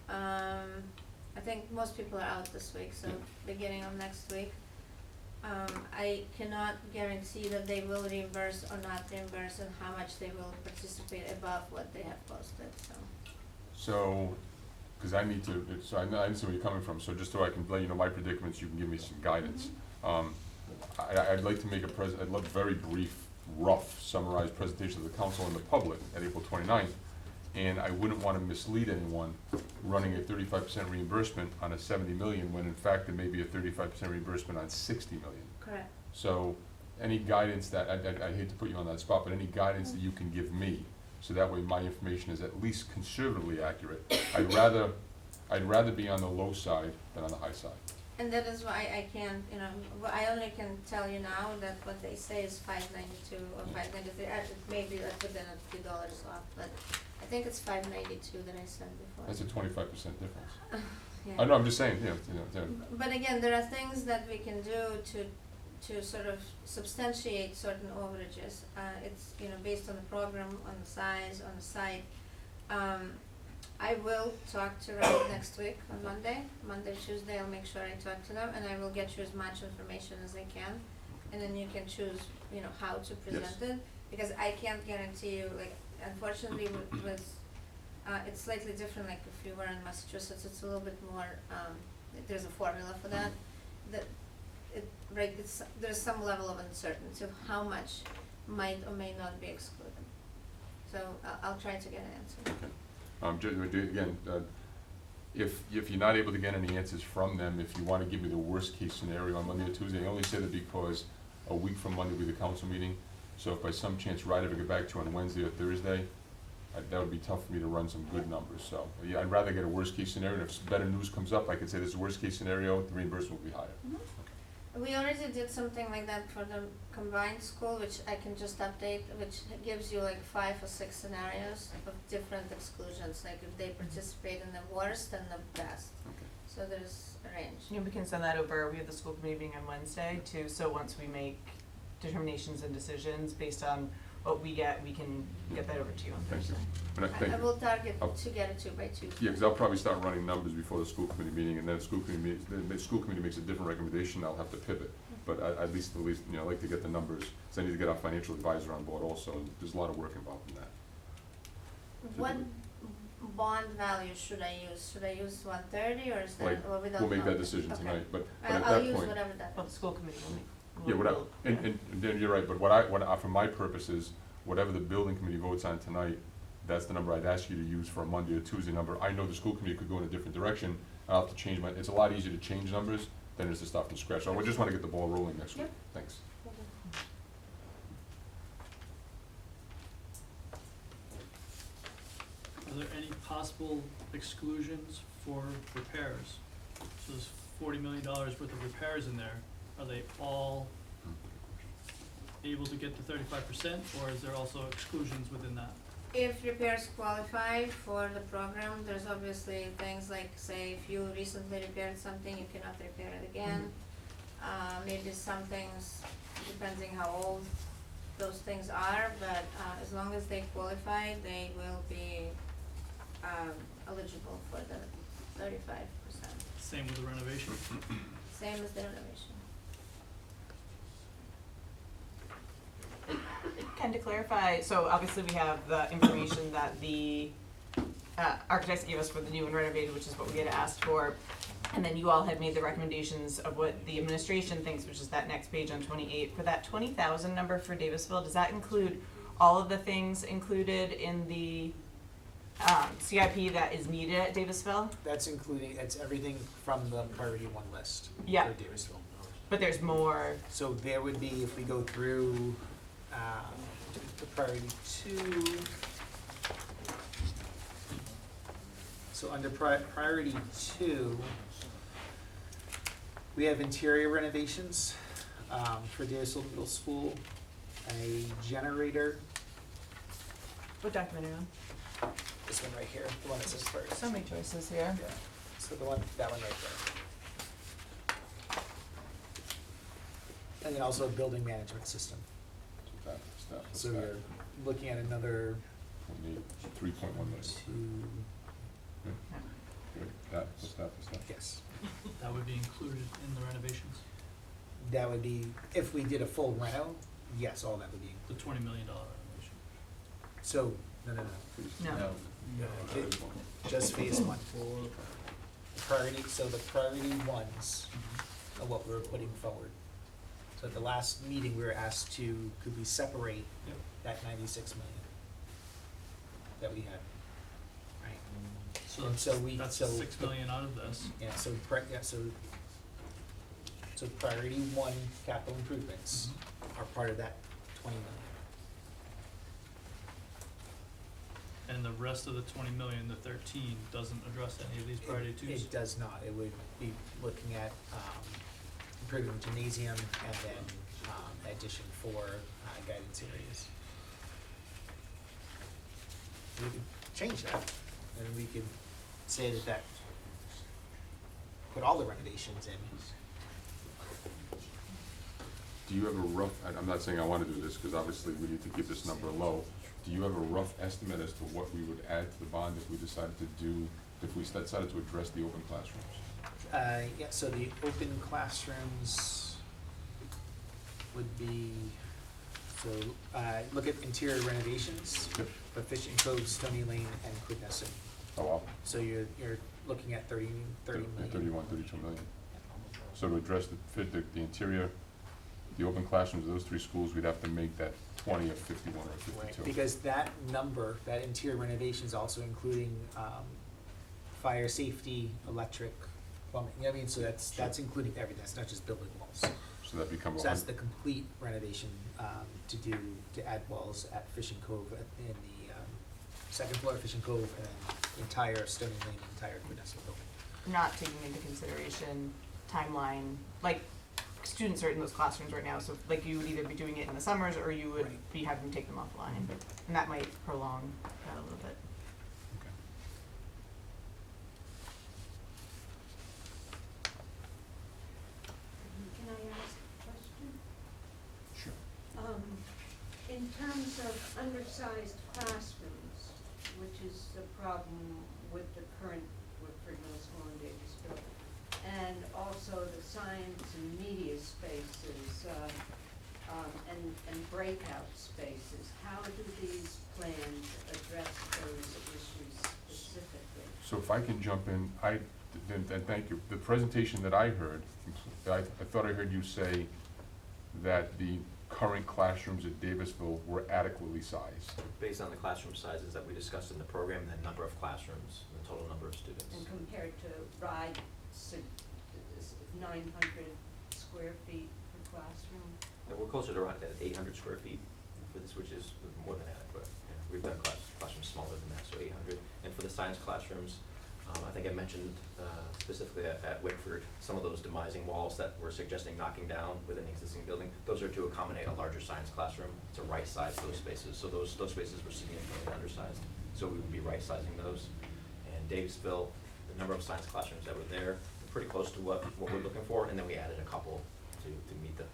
I think most people are out this week, so Yeah. beginning of next week. I cannot guarantee that they will reimburse or not reimburse and how much they will participate above what they have posted, so. because I need to, I understand where you're coming from, so just so I can let you know my predicaments, you can give me some guidance. I'd like to make I'd love very brief rough summarized presentation to the council and the public at April 29th. And I wouldn't want to mislead anyone running a 35% reimbursement on a 70 million, when in fact it may be a 35% reimbursement on 60 million. Correct. So any guidance that, I hate to put you on that spot, but any guidance that you can give me, so that way my information is at least conservatively accurate. I'd rather be on the low side than on the high side. And that is why I can't, I only can tell you now that what they say is 592 or 593. Maybe that's within a few dollars off, but I think it's 592 that I said before. That's a 25% difference. Yeah. I know, I'm just saying, But again, there are things that we can do to sort of substantiate certain overages. It's, based on the program, on the size, on the site. I will talk to Ryan next week on Monday, Tuesday, I'll make sure I talk to them, and I will get you as much information as I can. And then you can choose, how to present it, because I can't guarantee you, like, unfortunately with it's slightly different, like if you were in Massachusetts, it's a little bit more, there's a formula for that. There's some level of uncertainty of how much might or may not be excluded. So I'll try to get an answer. Again, if you're not able to get any answers from them, if you want to give me the worst case scenario on Monday or Tuesday, I only say that because a week from Monday will be the council meeting. So if by some chance Ryder ever get back to you on Wednesday or Thursday, that would be tough for me to run some good numbers. So yeah, I'd rather get a worst case scenario, and if better news comes up, I can say this is a worst case scenario, the reimbursement will be higher. Mm-hmm. We already did something like that for the combined school, which I can just update, which gives you like 5 or 6 scenarios of different exclusions, like if they participate in the worst and the best. Okay. So there's a range. Yeah, we can send that over. We have the school committee meeting on Wednesday too, so once we make determinations and decisions based on what we get, we can get that over to you on Thank you. Thursday. I will target to get it to by Tuesday. Yeah, because I'll probably start running numbers before the school committee meeting, and then the school committee makes a different recommendation, I'll have to pivot. But at least, I'd like to get the numbers, because I need to get our financial advisor on board also, and there's a lot of work involved in that. What bond value should I use? Should I use 130 or is that, or we don't know? We'll make that decision Okay. tonight, but at I'll that point. use whatever that Well, is. the school committee will make. Yeah, and Dan, you're right, but for my purposes, whatever the building committee votes on tonight, that's the number I'd ask you to use for a Monday or Tuesday number. I know the school committee could go in a different direction, I'll have to change it's a lot easier to change numbers than it is to start from scratch. So I just wanna get the ball rolling next week. Yep. Thanks. Are there any possible exclusions for repairs? So there's $40 million worth of repairs in there. Are they all able to get to 35%, or is there also exclusions within that? If repairs qualify for the program, there's obviously things like, say, if you recently repaired something, you cannot repair it again. Maybe some things, depending how old those things are, but as long as they qualify, they will be eligible for the 35%. Same with the renovation? Same as the renovation. Ken, to clarify, so obviously we have the information that the architects gave us for the new and renovated, which is what we had asked for. And then you all had made the recommendations of what the administration thinks, which is that next page on 28. For that 20,000 number for Davisville, does that include all of the things included in the CIP that is needed at Davisville? That's everything from the priority 1 list Yeah. for Davisville. But there's more. So there would be, if we go through the priority 2. So under priority 2, we have interior renovations for Davisville Middle School, a generator, What document are you on? this one right here, the one that says first. So many choices here. Yeah, so that one right there. And then also a building management system. So you're looking at another 3.1 million. What's that? Yes. That would be included in the renovations, That would be, if we did a full reno, yes, all that would be. the $20 million renovation. So, no. No. Just phase 1. So the priority 1s are what we're putting forward. So at the last meeting, we were asked to, could we separate Yep. that 96 million that we had? Right? So And that's, so we- that's so 6 million out of this. Yeah, so, so priority one capital improvements are part of that 20 million. And the rest of the 20 million, the 13, doesn't address any of these priority twos? It does not. It would be looking at improving the gymnasium and then addition for guidance areas. We could change that, and we could say that put all the renovations in. Do you have a rough, I'm not saying I wanna do this, cause obviously we need to keep this number low. Do you have a rough estimate as to what we would add to the bond if we decided to do, if we decided to address the open classrooms? Yeah, so the open classrooms would be, so, look at interior renovations Yep. for Fishing Cove, Stony Lane, and Quidnesson. Oh, wow. So you're looking at 30 million. 31, 32 million. So to address the interior, the open classrooms of those three schools, we'd have to make that 20 or 51 or 52. Right, because that number, that interior renovation is also including, fire safety, electric, plumbing, you know what I mean? So that's including everything, that's not just building walls. So that becomes So that's the complete renovation, to add walls at Fishing Cove, in the, second floor of Fishing Cove, and then the entire Stony Lane, entire Quidnesson building. Not taking into consideration timeline, like, students are in those classrooms right now, so like you would either be doing it in the summers or you would Right. be having to take them offline. And that might prolong that a little bit. Okay. Can I ask a question? Sure. In terms of undersized classrooms, which is the problem with the current Woodford Middle School in Davisville, and also the science and media spaces, and breakout spaces, how do these plans address those issues specifically? So if I can jump in, then thank you. The presentation that I heard, I thought I heard you say that the current classrooms at Davisville were adequately sized. Based on the classroom sizes that we discussed in the program, the number of classrooms, the total number of students. And compared to RIDE, 900 square feet per classroom? And we're closer to around 800 square feet for this, which is more than adequate. Yeah, we've done classrooms smaller than that, so 800. And for the science classrooms, I think I mentioned specifically at Wickford, some of those demising walls that we're suggesting knocking down within the existing building, those are to accommodate a larger science classroom, to right-size those spaces. So those spaces were significantly undersized, so we would be right-sizing those. And Davisville, the number of science classrooms that were there, pretty close to what we're looking for, and then we added a couple to meet the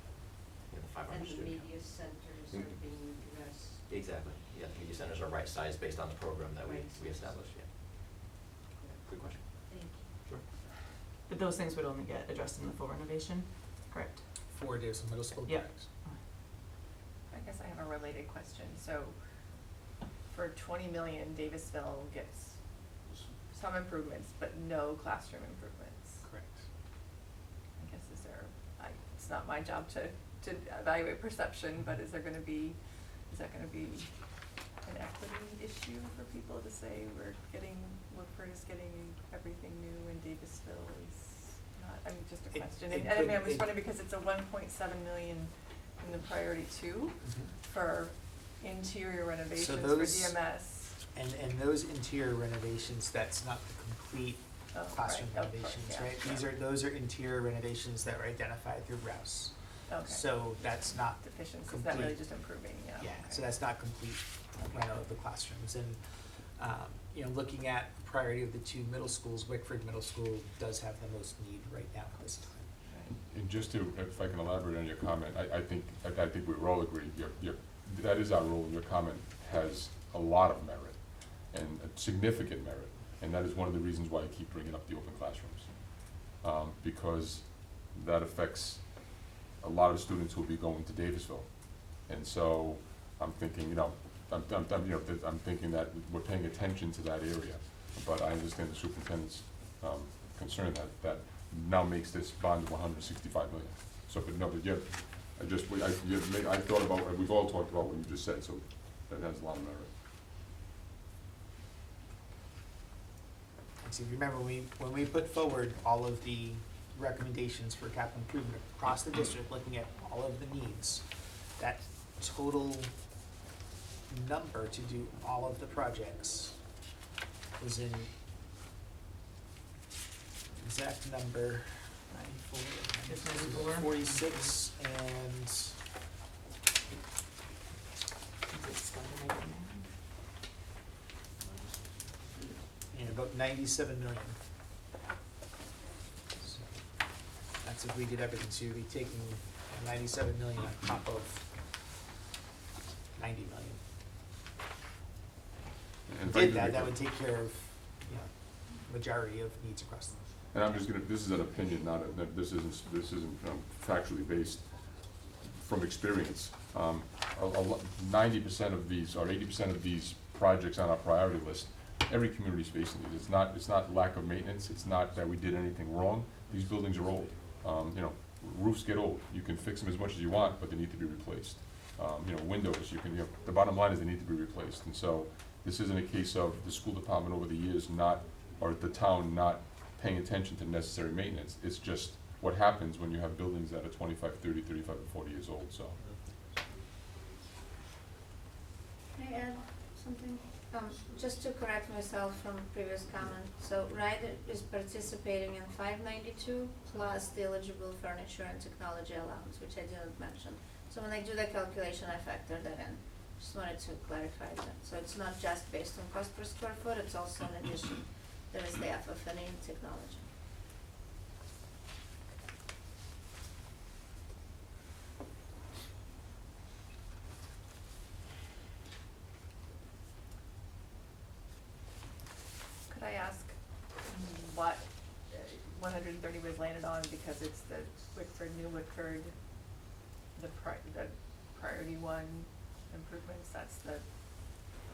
500 And the student. media centers are being addressed? Exactly, yeah, the media centers are right-sized based on the program that we Right-sized. established, yeah. Good question. Thank you. Sure. But those things would only get addressed in the full renovation, correct? For Davisville Middle School, Yeah. correct? I guess I have a related question. So for 20 million, Davisville gets some improvements, but no classroom improvements. Correct. I guess it's not my job to evaluate perception, but is that gonna be an equity issue for people to say Woodford is getting everything new and Davisville is not? I mean, just a It- question. it And I mean, could- I'm just it- wondering because it's a 1.7 million in the priority two for interior renovations for those- DMS. And those interior renovations, that's not the complete Oh, classroom right, of course, renovations, yeah, right? yeah. Those are interior renovations that were identified through Rouse. Okay. So that's not Deficiencies, complete. not really just improving, yeah. Yeah, okay. so that's not complete Okay. reno of the classrooms. And, looking at the priority of the two middle schools, Wickford Middle School does have the most need right now at this time. Right. And just to, if I can elaborate on your comment, I think we all agree, that is our role. Your comment has a lot of merit and a significant merit, and that is one of the reasons why I keep bringing up the open classrooms. Because that affects a lot of students who will be going to Davisville. And so I'm thinking, I'm thinking that we're paying attention to that area. But I understand the superintendent's concern that now makes this bond 165 million. So, but I just, I thought about, we've all talked about what you just said, so that has a lot of merit. So if you remember, when we put forward all of the recommendations for capital improvement across the district, looking at all of the needs, that total number to do all of the projects was in exact number 94. 46 and about 97 million. So that's if we did everything, so you'd be taking 97 million on top of 90 million. And if Did I could that, make that a- would take care of, you know, majority of needs across the. And I'm just gonna, this is an opinion, not a, this isn't factually based from experience. 90% of these, or 80% of these projects on our priority list, every community's facing these. It's not lack of maintenance, it's not that we did anything wrong. These buildings are old. You know, roofs get old. You can fix them as much as you want, but they need to be replaced. You know, windows, you can, the bottom line is they need to be replaced. And so, this isn't a case of the school department over the years not, or the town not paying attention to necessary maintenance. It's just what happens when you have buildings that are 25, 30, 35, and 40 years old, so. Can I add something? Just to correct myself from previous comment, so Ryder is participating in 592 plus the eligible furniture and technology allowance, which I didn't mention. So when I do the calculation, I factor that in. Just wanted to clarify that. So it's not just based on cost per square foot, it's also in addition, there is the FF&E and technology. Could I ask what 130 was landed on, because it's the Wickford, New Wickford, the priority one improvements, that's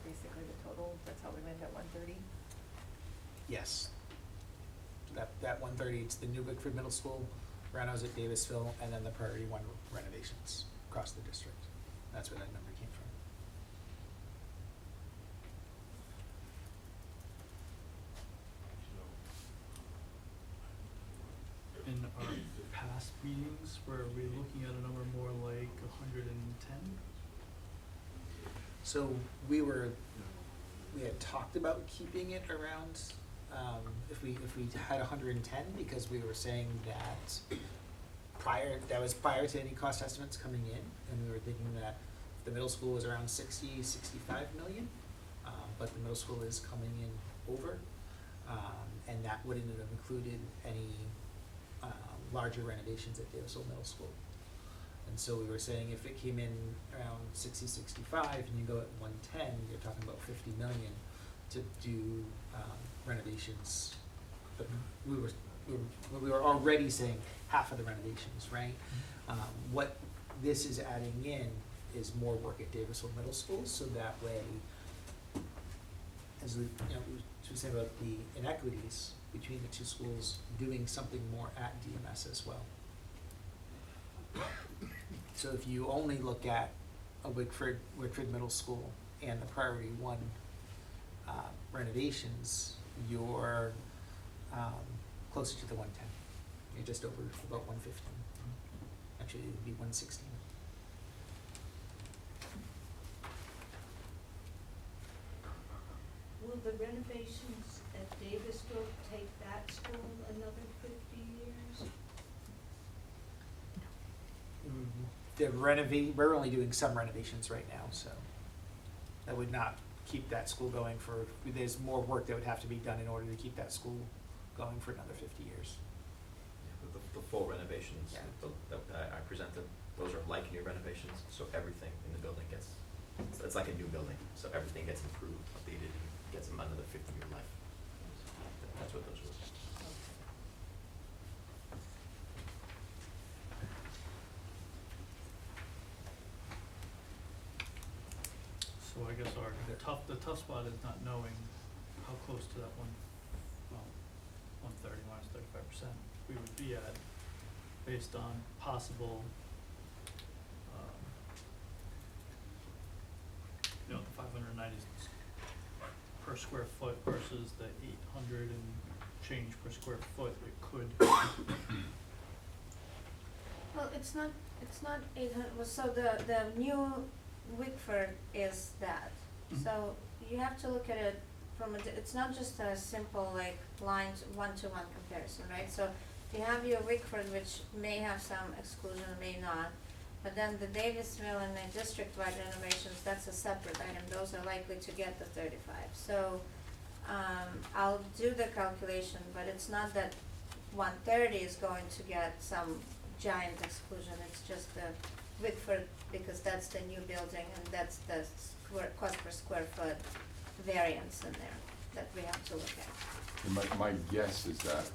basically the total, that's how we landed at 130? Yes. That 130, it's the New Wickford Middle School, Renos at Davisville, and then the priority one renovations across the district. That's where that number came from. In our past meetings, were we looking at a number more like 110? So we had talked about keeping it around, if we had 110, because we were saying that that was prior to any cost estimates coming in, and we were thinking that the middle school was around 65 million, but the middle school is coming in over, and that wouldn't have included any larger renovations at Davisville Middle School. And so we were saying if it came in around 65, and you go at 110, you're talking about 50 million to do renovations. But we were already saying half of the renovations, right? What this is adding in is more work at Davisville Middle School, so that way, as we, we say about the inequities between the two schools, doing something more at DMS as well. So if you only look at a Wickford Middle School and the priority one renovations, you're closer to the 110. You're just over about 115. Actually, it would be 116. Will the renovations at Davisville take that school another 50 years? We're only doing some renovations right now, so that would not keep that school going for, there's more work that would have to be done in order to keep that school going for another 50 years. The full renovations Yeah. that I presented, those are like new renovations, so everything in the building gets, it's like a new building, so everything gets improved, updated, gets them another 50-year life. That's what those were. So I guess the tough spot is not knowing how close to that 130 minus 35% we would be at, based on possible per square foot versus the 800 and change per square foot it could. Well, it's not 800, well, so the new Wickford is that. Mhm. So you have to look at it from it's not just a simple like one-to-one comparison, right? So you have your Wickford, which may have some exclusion, may not. But then the Davisville and the district-wide renovations, that's a separate item. Those are likely to get the 35. So I'll do the calculation, but it's not that 130 is going to get some giant exclusion. It's just the Wickford, because that's the new building and that's the cost per square foot variance in there that we have to look at. And my guess is that,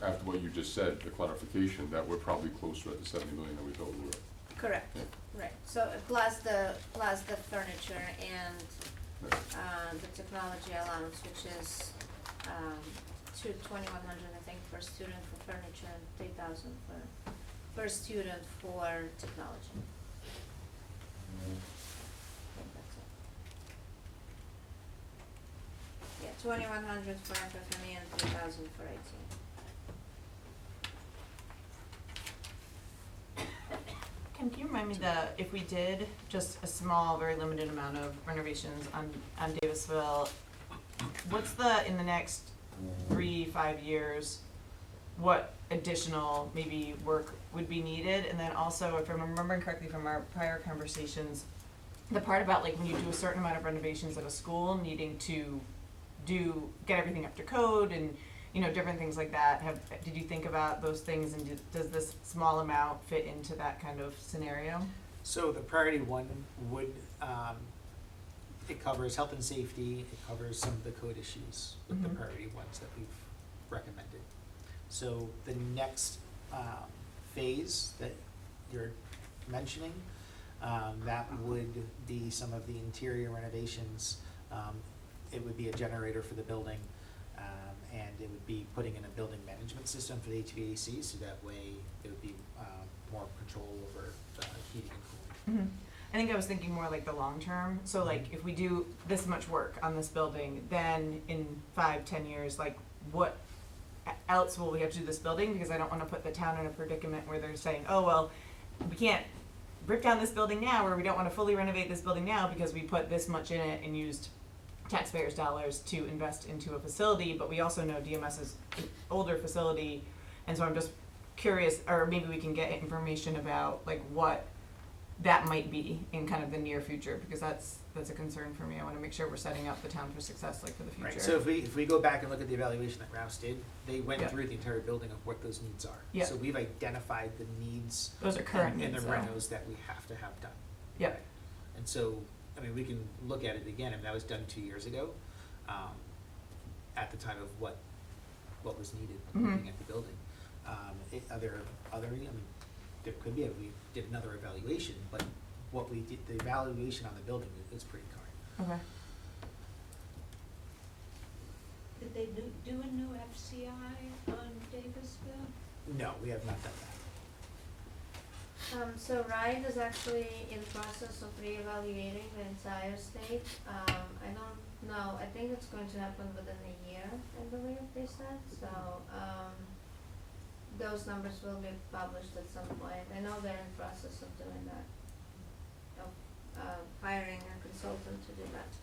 after what you just said, the clarification, that we're probably closer at the 70 million than we thought we were. Correct, Yeah. right. So plus the furniture and Yeah. the technology allowance, which is $2,100, I think, per student for furniture and $3,000 per student for technology. I think that's it. Yeah, 2,100 for FF&E and 3,000 for IT. Can you remind me if we did just a small, very limited amount of renovations on Davisville, what's in the next 3-5 years, what additional maybe work would be needed? And then also, if I'm remembering correctly from our prior conversations, the part about like when you do a certain amount of renovations at a school, needing to get everything up to code and different things like that. Did you think about those things, and does this small amount fit into that kind of scenario? So the priority one would, it covers health and safety, it covers some of the code issues with the Mhm. priority ones that we've recommended. So the next phase that you're mentioning, that would be some of the interior renovations. It would be a generator for the building, and it would be putting in a building management system for the HVAC, so that way there would be more control over the heating and cooling. Mm-hmm. I think I was thinking more like the long term. So like if we do this much work on this building, then in 5-10 years, like what else will we have to do this building? Because I don't want to put the town in a predicament where they're saying, oh, well, we can't rip down this building now, or we don't want to fully renovate this building now because we put this much in it and used taxpayers' dollars to invest into a facility, but we also know DMS is an older facility, and so I'm just curious, or maybe we can get information about like what that might be in kind of the near future, because that's a concern for me. I want to make sure we're setting up the town for success, like for the future. Right, so if we go back and look at the evaluation that Rouse did, they went Yeah. through the entire building of what those needs are. Yeah. So we've identified the needs Those are current and the needs, though. renos that we have to have done. Yeah. Right. And so, I mean, we can look at it again, and that was done 2 years ago, at the time of what was needed, looking at the building. I mean, there could be, we did another evaluation, but what we did, the evaluation on the building is pretty current. Okay. Did they do a new FCI on Davisville? No, we have not done that. So RIDE is actually in the process of reevaluating the entire state. I don't know, I think it's going to happen within a year, I believe they said, so, those numbers will be published at some point. I know they're in process of doing that, of hiring a consultant to do that.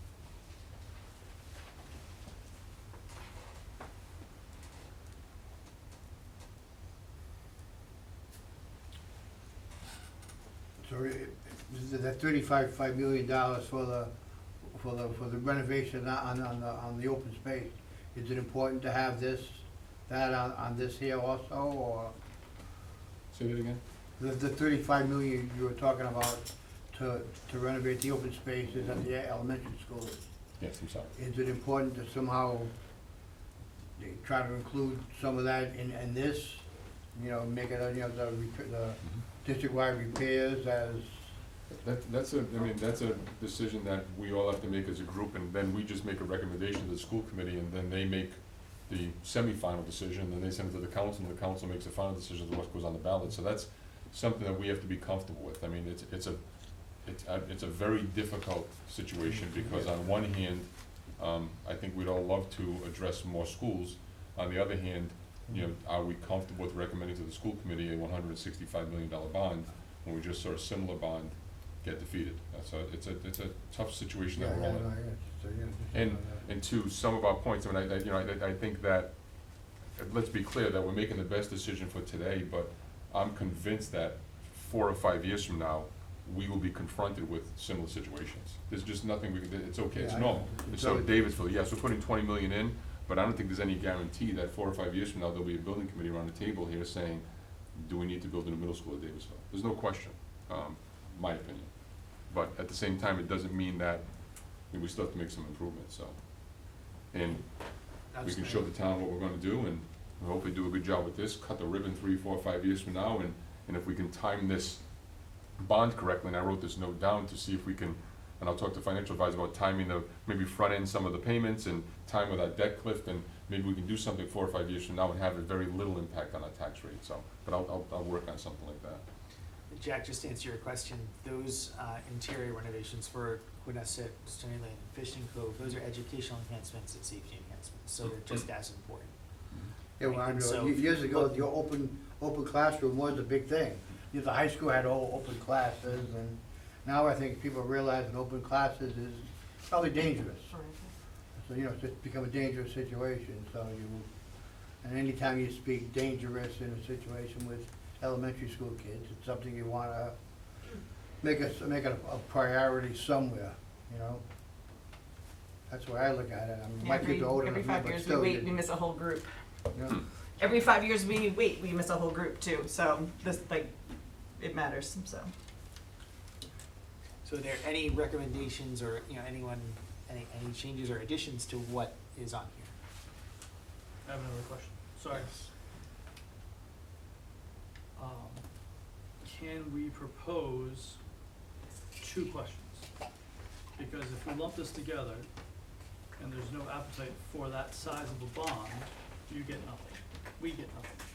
So that $35 million for the renovation on the open space, is it important to have that on this here also, or? Say that again? The 35 million you were talking about to renovate the open spaces at the elementary school, Yes, I'm sorry. is it important to somehow try to include some of that in this? Make it, the district-wide repairs as, That's a decision that we all have to make as a group, and then we just make a recommendation to the school committee, and then they make the semi-final decision, and then they send it to the council, and the council makes a final decision of what goes on the ballot. So that's something that we have to be comfortable with. I mean, it's a very difficult situation, because on one hand, I think we'd all love to address more schools. On the other hand, you know, are we comfortable with recommending to the school committee a $165 million bond when we just saw a similar bond get defeated? It's a tough situation that we're all in. And to some of our points, I mean, I think that, let's be clear that we're making the best decision for today, but I'm convinced that 4 or 5 years from now, we will be confronted with similar situations. There's just nothing we can, it's okay, it's Yeah, I normal. know. And so Davidsville, yes, we're putting 20 million in, but I don't think there's any guarantee that 4 or 5 years from now, there'll be a building committee around the table here saying, do we need to build a new middle school at Davidsville? There's no question, my opinion. But at the same time, it doesn't mean that, I mean, we still have to make some improvements, so. And we can show the town what we're gonna do, and we hopefully do a good job with this, cut the ribbon 3, 4, 5 years from now, and if we can time this bond correctly, and I wrote this note down to see if we can, and I'll talk to financial advisor about timing the, maybe front end some of the payments and time with our debt cliff, and maybe we can do something 4 or 5 years from now and have a very little impact on our tax rate, so, but I'll work on something like that. Jack, just to answer your question, those interior renovations for Quinnesset, Stony Lane, Fishing Cove, those are educational enhancements and safety enhancements, so they're just as important. Yeah, well, I And so- know, years ago, the open classroom was a big thing. The high school had all open classes, and now I think people realize that open classes is probably dangerous. So, you know, it's just become a dangerous situation, so and anytime you speak dangerous in a situation with elementary school kids, it's something you wanna make it a priority somewhere, you know? That's the way I look at it. I mean, my kids are older than Every me, 5 but years we still, wait, we miss a whole group. you know? Every 5 years we wait, we miss a whole group too, so this, like, it matters, so. So are there any recommendations or, you know, any changes or additions to what is on here? I have another question, sorry. Can we propose 2 questions? Because if we lump this together, and there's no appetite for that size of a bond, you get nothing, we get nothing.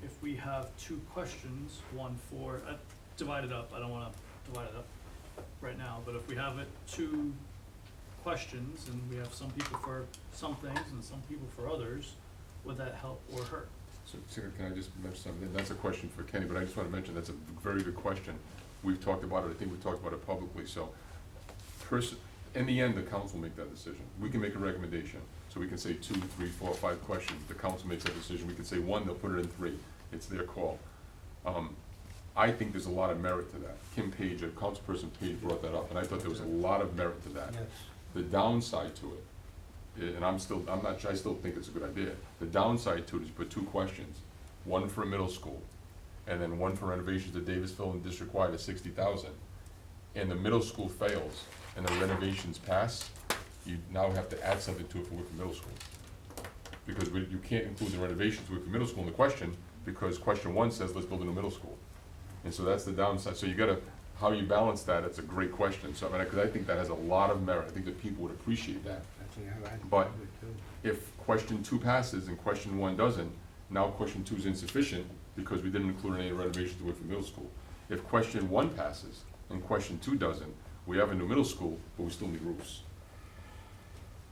If we have 2 questions, one for, divide it up, I don't wanna divide it up right now, but if we have it 2 questions, and we have some people for some things and some people for others, would that help or hurt? So, can I just mention something? That's a question for Kenny, but I just wanna mention, that's a very good question. We've talked about it, I think we've talked about it publicly, so, in the end, the council will make that decision. We can make a recommendation, so we can say 2, 3, 4, 5 questions, the council makes that decision, we can say 1, they'll put it in 3, it's their call. I think there's a lot of merit to that. Kim Page, a councilperson Page brought that up, and I thought there was a lot of merit to that. Yes. The downside to it, and I still think it's a good idea. The downside to it is you put 2 questions, 1 for a middle school, and then 1 for renovations at Davisville and district-wide at $60,000. And the middle school fails, and the renovations pass, you now have to add something to it for Wickford Middle School. Because you can't include the renovations with the middle school in the question, because question 1 says, let's build a new middle school. And so that's the downside. So you gotta, how you balance that, it's a great question. So, I mean, 'cause I think that has a lot of merit. I think that people would appreciate that. But if question 2 passes and question 1 doesn't, now question 2 is insufficient because we didn't include any renovations to Wickford Middle School. If question 1 passes and question 2 doesn't, we have a new middle school, but we still need roofs.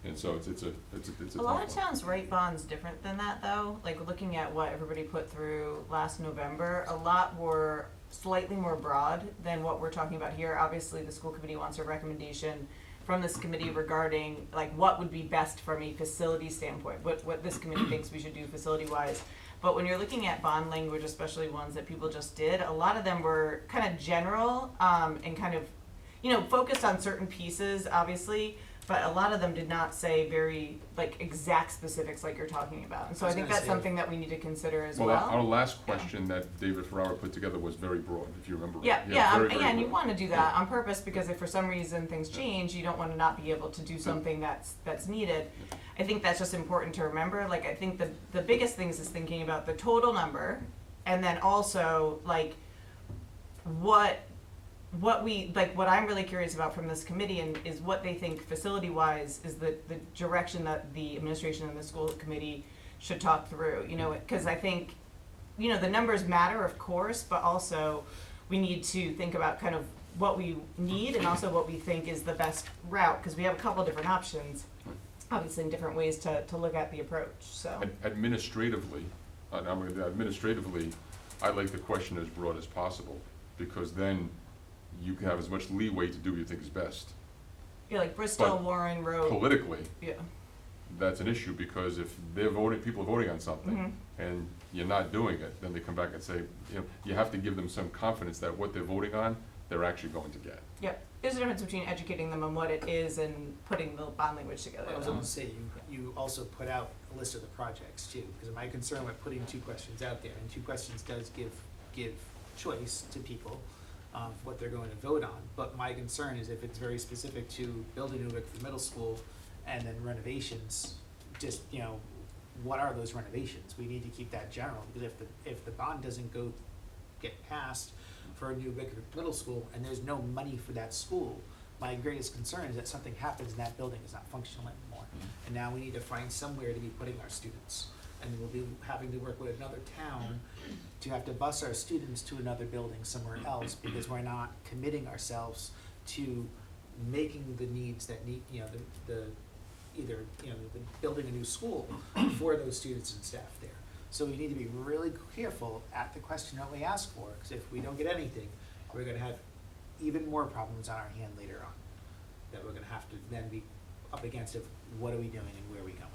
And so it's a tough A lot of one. towns rate bonds different than that though, like looking at what everybody put through last November, a lot were slightly more broad than what we're talking about here. Obviously, the school committee wants a recommendation from this committee regarding like what would be best from a facility standpoint, what this committee thinks we should do facility-wise. But when you're looking at bond language, especially ones that people just did, a lot of them were kind of general, and kind of, you know, focused on certain pieces, obviously, but a lot of them did not say very, like, exact specifics like you're talking about. And so I think that's something that we need to consider as well. Our last question that David Ferrara put together was very broad, if you remember. Yeah, very, very and you broad. want to do that on purpose because if for some reason things change, you don't want to not be able to do something that's needed. I think that's just important to remember. Like, I think the biggest things is thinking about the total number, and then also like what I'm really curious about from this committee and is what they think facility-wise is the direction that the administration and the school committee should talk through, you know, because I think, you know, the numbers matter, of course, but also we need to think about kind of what we need and also what we think is the best route, because we have a couple different options, obviously in different ways to look at the approach, so. Administratively, I like the question as broad as possible, because then you can have as much leeway to do what you think is best. Yeah, like Bristol, But Warren, Road. Politically, Yeah. that's an issue, because if they're voting, people are voting on something, Mhm. and you're not doing it, then they come back and say, you know, you have to give them some confidence that what they're voting on, they're actually going to get. Yep. There's a difference between educating them on what it is and putting the bond language together. I was though. gonna say, you also put out a list of the projects too, because my concern with putting 2 questions out there, and 2 questions does give choice to people of what they're going to vote on, but my concern is if it's very specific to building New Wickford Middle School and then renovations, just, you know, what are those renovations? We need to keep that general, because if the bond doesn't get passed for a New Wickford Middle School and there's no money for that school, my greatest concern is that something happens and that building is not functional anymore. And now we need to find somewhere to be putting our students. And we'll be having to work with another town to have to bus our students to another building somewhere else, because we're not committing ourselves to making the needs that need, you know, the building a new school for those students and staff there. So we need to be really careful at the question that we ask for, because if we don't get anything, we're gonna have even more problems on our hand later on, that we're gonna have to then be up against of what are we doing and where are we going.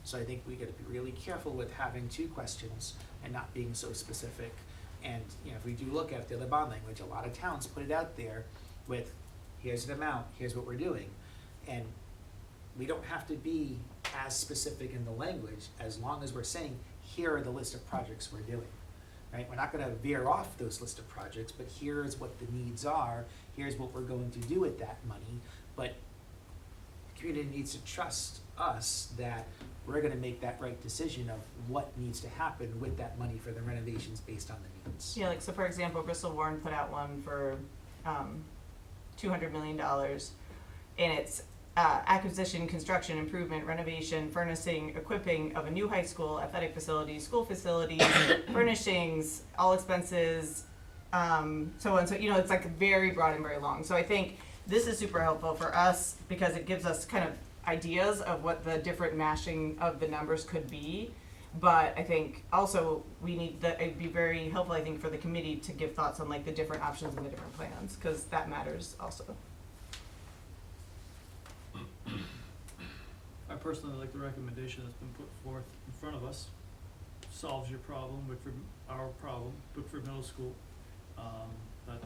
So I think we gotta be really careful with having 2 questions and not being so specific. And, you know, if we do look at the other bond language, a lot of towns put it out there with, here's an amount, here's what we're doing. And we don't have to be as specific in the language, as long as we're saying, here are the list of projects we're doing, right? We're not gonna veer off those list of projects, but here's what the needs are, here's what we're going to do with that money. But the community needs to trust us that we're gonna make that right decision of what needs to happen with that money for the renovations based on the needs. Yeah, like, so for example, Bristol Warren put out one for, $200 million, and it's acquisition, construction, improvement, renovation, furnishing, equipping of a new high school, athletic facilities, school facilities, furnishings, all expenses, so on. So, you know, it's like very broad and very long. So I think this is super helpful for us because it gives us kind of ideas of what the different mashing of the numbers could be. But I think also we need it'd be very helpful, I think, for the committee to give thoughts on like the different options and the different plans, because that matters also. I personally like the recommendation that's been put forth in front of us. Solves your problem, our problem, Wickford Middle School. That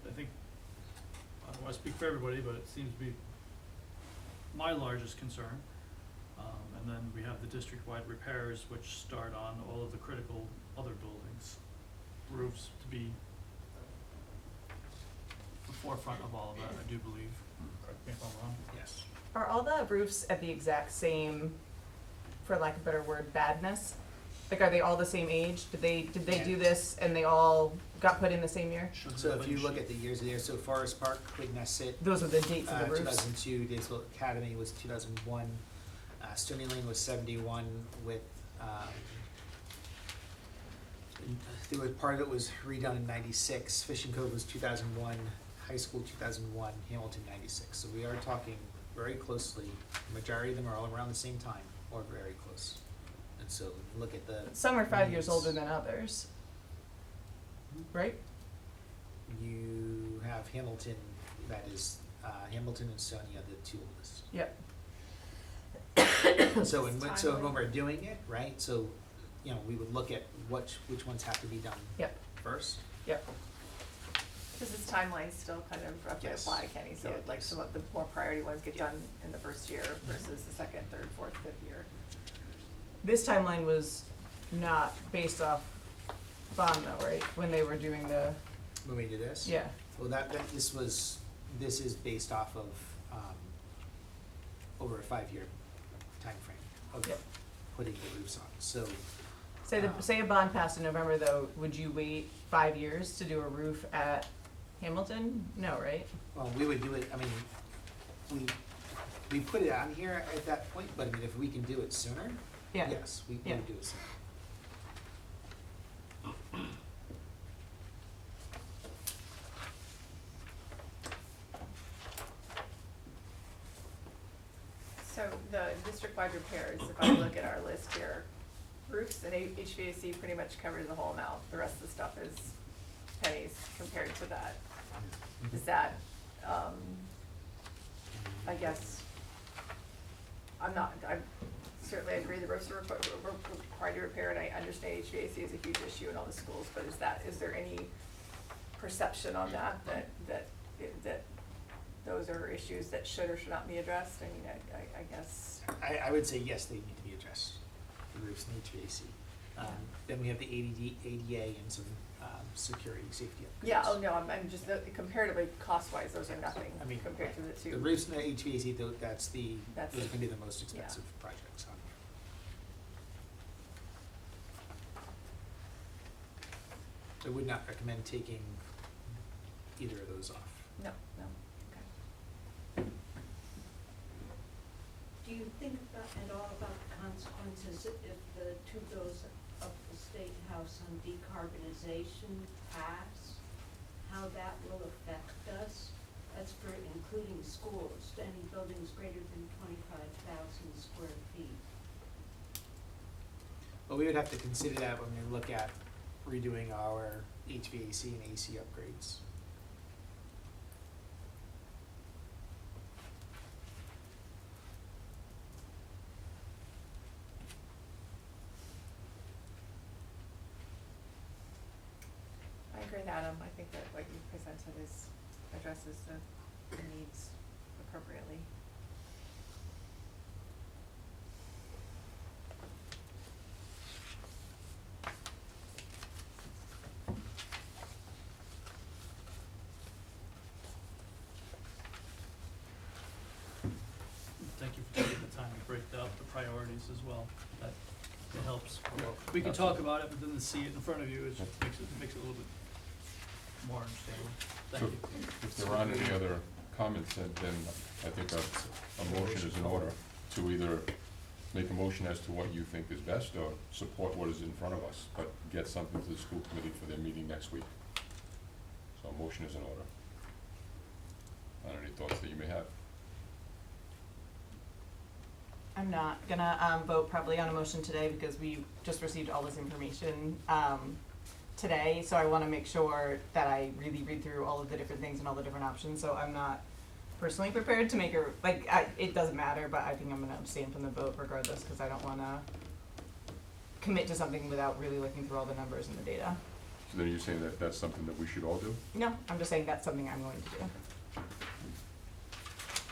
I think, I don't wanna speak for everybody, but it seems to be my largest concern. And then we have the district-wide repairs, which start on all of the critical other buildings, roofs to be the forefront of all of that, I do believe. Correct me if I'm wrong. Yes. Are all the roofs at the exact same, for lack of a better word, badness? Like, are they all the same age? Did they do this and they all got put in the same year? So if you look at the years there, so Forest Park, Quignesset, Those are the dates of the roofs? 2002, Daysville Academy was 2001, Stony Lane was 71 with, part of it was redone in 96, Fishing Cove was 2001, High School 2001, Hamilton 96. So we are talking very closely, the majority of them are all around the same time, or very close. And so look at the. Some are 5 years needs. older than others, right? You have Hamilton, that is, Hamilton and Stony are the 2 oldest. Yep. So when Timeline. we're doing it, right, so, you know, we would look at which ones have to be done Yep. first. Yep. Because this timeline's still kind of roughly Yes. apply, Kenny, so Yeah, it like does. some of the more priority ones get done in the first year versus the second, third, fourth, 5th year. This timeline was not based off bond though, right? When they were doing the, When we do this? yeah. Well, this is based off of, over a 5-year timeframe of Yep. putting the roofs on, so. Say a bond passed in November though, would you wait 5 years to do a roof at Hamilton? No, right? Well, we would do it, I mean, we put it on here at that point, but I mean, if we can do it sooner, Yeah. yes, we Yeah. would do it sooner. classified repairs, if I look at our list here, roofs and HVAC pretty much covers the whole amount. The rest of the stuff is pennies compared to that. Is that, I guess, I certainly agree the roofs are required to repair, and I understand HVAC is a huge issue in all the schools, but is there any perception on that those are issues that should or should not be addressed? I mean, I guess. I would say yes, they need to be addressed, the roofs and HVAC. Then we have the ADA and some security, safety upgrades. Yeah, oh no, I'm just, comparatively cost-wise, those are nothing I mean, compared to the two. The roofs and the HVAC, those That's- can be the most expensive projects on here. I would not recommend taking either of those off. No, okay. Do you think at all about the consequences if the two bills of the State House on decarbonization pass? How that will affect us? That's for including schools, any buildings greater than 25,000 square feet. But we would have to consider that when we look at redoing our HVAC and AC upgrades. I agree with Adam. I think that what you presented addresses the needs appropriately. Thank you for taking the time to break out the priorities as well. That helps. We can talk about it, but then to see it in front of you makes it a little bit more understandable. So Thank you. if there aren't any other comments, then I think a motion is in order to either make a motion as to what you think is best or support what is in front of us, but get something to the school committee for their meeting next week. So a motion is in order. Any thoughts that you may have? I'm not gonna vote probably on a motion today because we just received all this information today, so I wanna make sure that I really read through all of the different things and all the different options, so I'm not personally prepared to make it doesn't matter, but I think I'm gonna abstain from the vote regardless, cause I don't wanna commit to something without really looking through all the numbers and the data. So then you're saying that that's something that we should all do? No, I'm just saying that's something I'm going to do.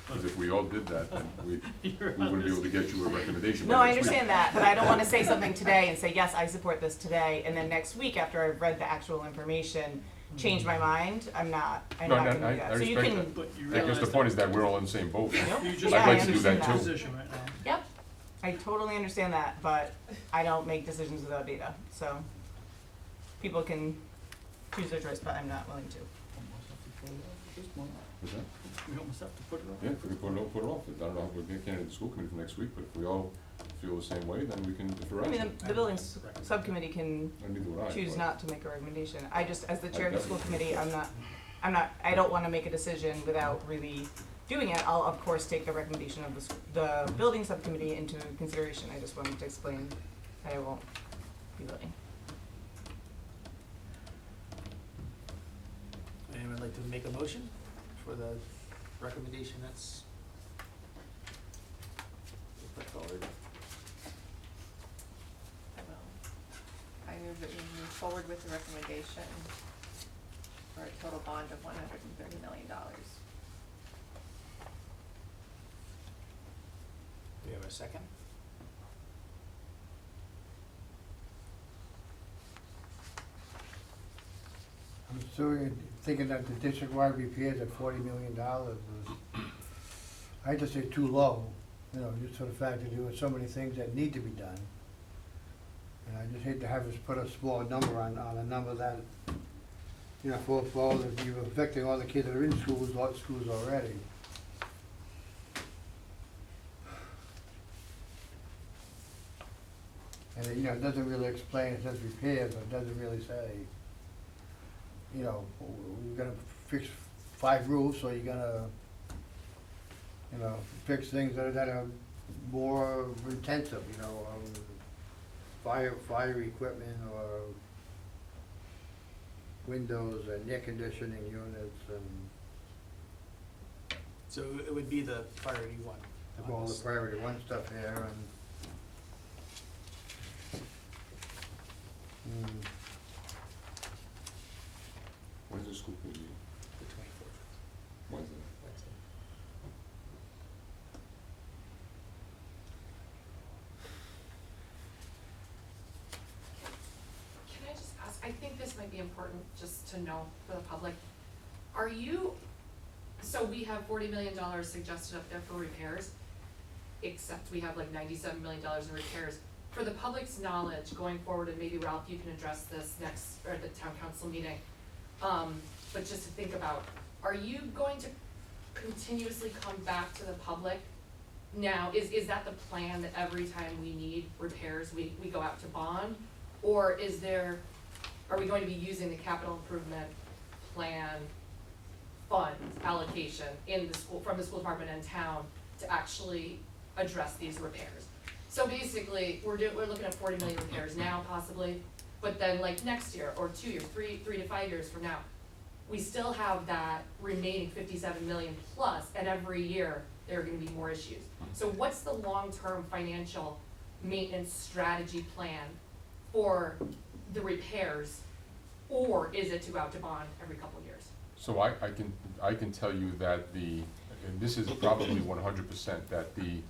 Because if we all did that, then we wouldn't be able to get you a recommendation by No, I next week. understand that, but I don't wanna say something today and say, yes, I support this today, and then next week, after I've read the actual information, change my mind. I'm not No, gonna no, do that. I So you respect can, that. But you I guess realize the point is that we're all in the same boat. Nope. You just Yeah, I'd I like to do that understand that. too. position right now. yep, I totally understand that, but I don't make decisions without data, so people can choose their choice, but I'm not willing to. What's that? We almost have to put it on. Yeah, if we can put it off, I don't know, we'll get candidate school committee for next week, but if we all feel the same way, then we can defer I mean, action. the building subcommittee can And neither would I. choose but- not to make a recommendation. I just, as the chair of the school definitely- committee, I don't wanna make a decision without really doing it. I'll of course take the recommendation of the building subcommittee into consideration. I just wanted to explain that I won't be voting. Anyone like to make a motion for the recommendation that's put forward? I will. I move that we move forward with the recommendation for a total bond of $130 million. Do we have a second? I'm assuming, thinking that the district-wide repairs at $40 million is, I just say too low, you know, just for the fact that there are so many things that need to be done. And I just hate to have us put a small number on a number that, you know, for all the, you're affecting all the kids that are in schools already. And it, you know, it doesn't really explain, it says repairs, but it doesn't really say, you know, you're gonna fix 5 roofs, or you're gonna, you know, fix things that are more intensive, you know, fire equipment or windows and air conditioning units and So it would be the priority one. on all the this. priority one stuff here and. When's the school committee meeting? The 24th. Wednesday. Wednesday. Can I just ask, I think this might be important just to know for the public. Are you, so we have $40 million suggested up there for repairs, except we have like $97 million in repairs. For the public's knowledge, going forward, and maybe Ralph, you can address this next, or the town council meeting, but just to think about, are you going to continuously come back to the public? Now, is that the plan, that every time we need repairs, we go out to bond? Or are we going to be using the capital improvement plan fund allocation in the school, from the school department and town to actually address these repairs? So basically, we're looking at 40 million repairs now possibly, but then like next year or 2 years, 3 to 5 years from now, we still have that remaining 57 million plus, and every year there are gonna be more issues. So what's the long-term financial maintenance strategy plan for the repairs, or is it to go out to bond every couple of years? So I can tell you that and this is probably 100%, that the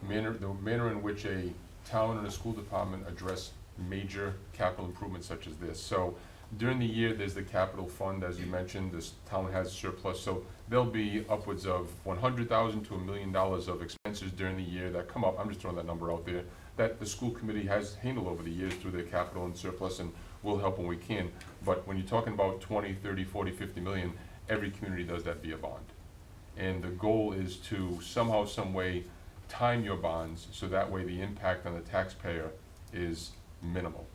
manner in which a town and a school department address major capital improvements such as this. So during the year, there's the capital fund, as you mentioned, this town has surplus, so there'll be upwards of $100,000 to $1 million of expenses during the year that come up, I'm just throwing that number out there, that the school committee has handled over the years through their capital and surplus, and we'll help when we can. But when you're talking about 20, 30, 40, 50 million, every community does that via bond. And the goal is to somehow, some way, time your bonds, so that way the impact on the taxpayer is minimal.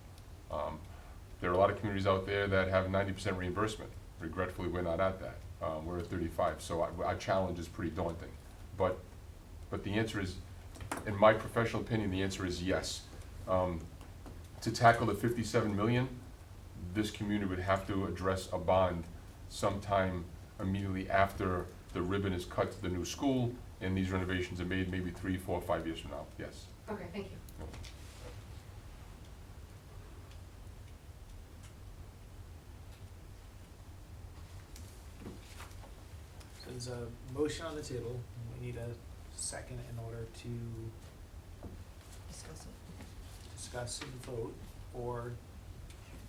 There are a lot of communities out there that have 90% reimbursement. Regretfully, we're not at that. We're at 35, so our challenge is pretty daunting. But the answer is, in my professional opinion, the answer is yes. To tackle the 57 million, this community would have to address a bond sometime immediately after the ribbon is cut to the new school and these renovations are made, maybe 3, 4, 5 years from now, yes. Okay, thank you. So there's a motion on the table, we need a second in order to discuss and vote, or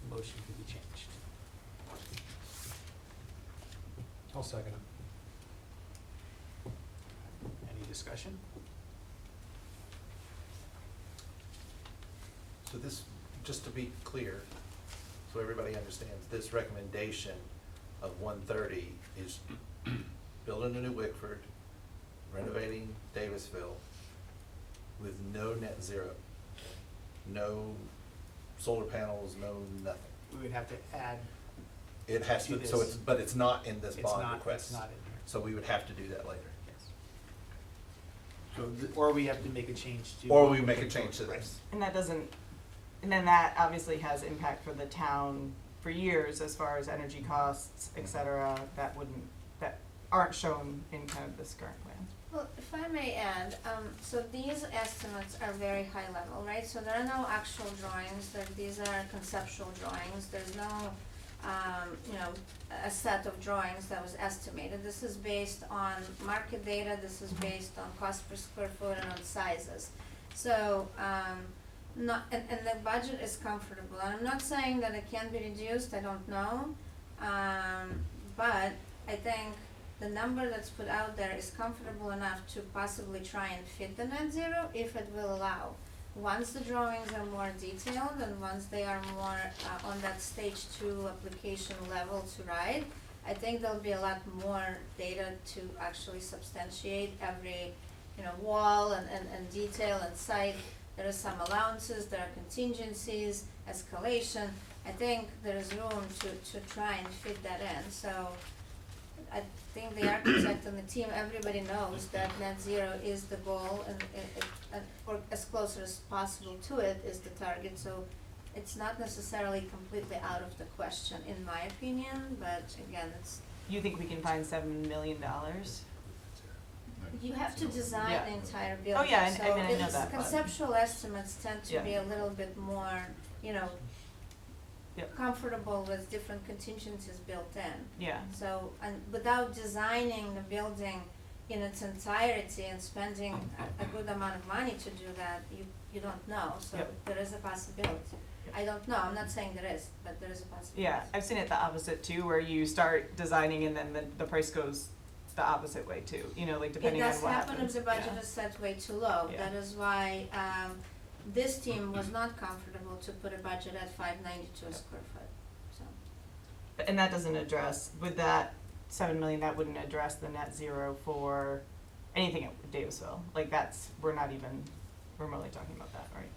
the motion could be changed. I'll second it. Any discussion? So this, just to be clear, so everybody understands, this recommendation of 130 is building a new Wickford, renovating Davisville with no net zero, no solar panels, no nothing. We would have to add, It has To to, so this. it's, but it's not in this it's bond not, request. it's not in here. So we would have to do that later. Yes. So Or we have to make a change to. Or we make a change to Right. this. And that doesn't, and then that obviously has impact for the town for years as far as energy costs, et cetera, that aren't shown in kind of this current plan. Well, if I may add, so these estimates are very high level, right? So there are no actual drawings, these are conceptual drawings, there's no, a set of drawings that was estimated. This is based on market data, this is based on cost per square foot and on sizes. So, and the budget is comfortable, and I'm not saying that it can be reduced, I don't know. But I think the number that's put out there is comfortable enough to possibly try and fit the net zero if it will allow. Once the drawings are more detailed and once they are more on that stage 2 application level to ride, I think there'll be a lot more data to actually substantiate every, wall and detail and site. There are some allowances, there are contingencies, escalation. I think there is room to try and fit that in. So I think the architect and the team, everybody knows that net zero is the goal and or as close as possible to it is the target, so it's not necessarily completely out of the question, in my opinion, but again, it's, You think we can find $7 million? you have to design Yeah. the entire building. Oh, yeah, I mean, I know it's that, but- conceptual estimates tend to Yeah. be a little bit more, you know, Yep. comfortable with different contingencies built in. Yeah. So, and without designing the building in its entirety and spending a good amount of money to do that, you don't know, so Yep. there is a possibility. I don't know, I'm not saying there is, but there is a possibility. Yeah, I've seen it the opposite too, where you start designing and then the price goes the opposite way too, you know, like depending on what happens. It does happen if the budget Yeah. is set way too low. Yeah. That is why, this team was not comfortable to put a budget at 592 a square foot, so. And that doesn't address, with that 7 million, that wouldn't address the net zero for anything at Davisville. Like that's, we're not even remotely talking about that, right?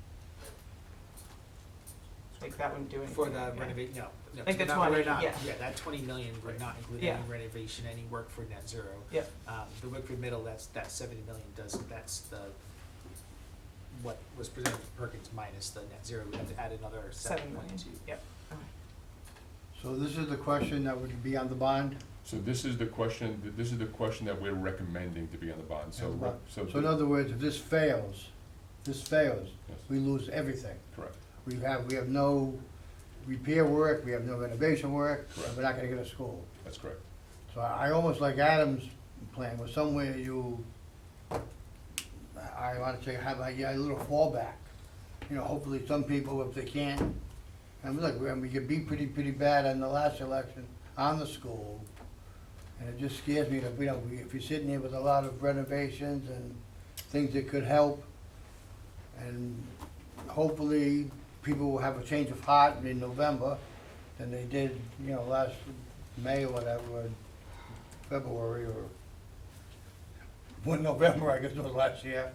Like that wouldn't do anything. For the yeah. renovate, no. Like the we're 20, not- yeah. Yeah, that 20 million would not include Yeah. any renovation, any work for net zero. Yep. The Wickford Middle, that 70 million that's what was presented to Perkins minus the net zero, we have to add another 7 million, 7.2. yep. Okay. So this is the question that would be on the bond? So this is the question that we're recommending to be on the bond, so. So in other words, if this fails, Yes. we lose everything. Correct. We have no repair work, we have no renovation work, and Correct. we're not gonna get a school. That's correct. So I almost like Adam's plan, was somewhere I wanna say, have a little fallback. You know, hopefully some people, if they can't, and look, we get beat pretty bad in the last election on the school. And it just scares me that, if you're sitting there with a lot of renovations and things that could help, and hopefully people will have a change of heart in November than they did, last May or whatever, or February, or November, I guess it was last year.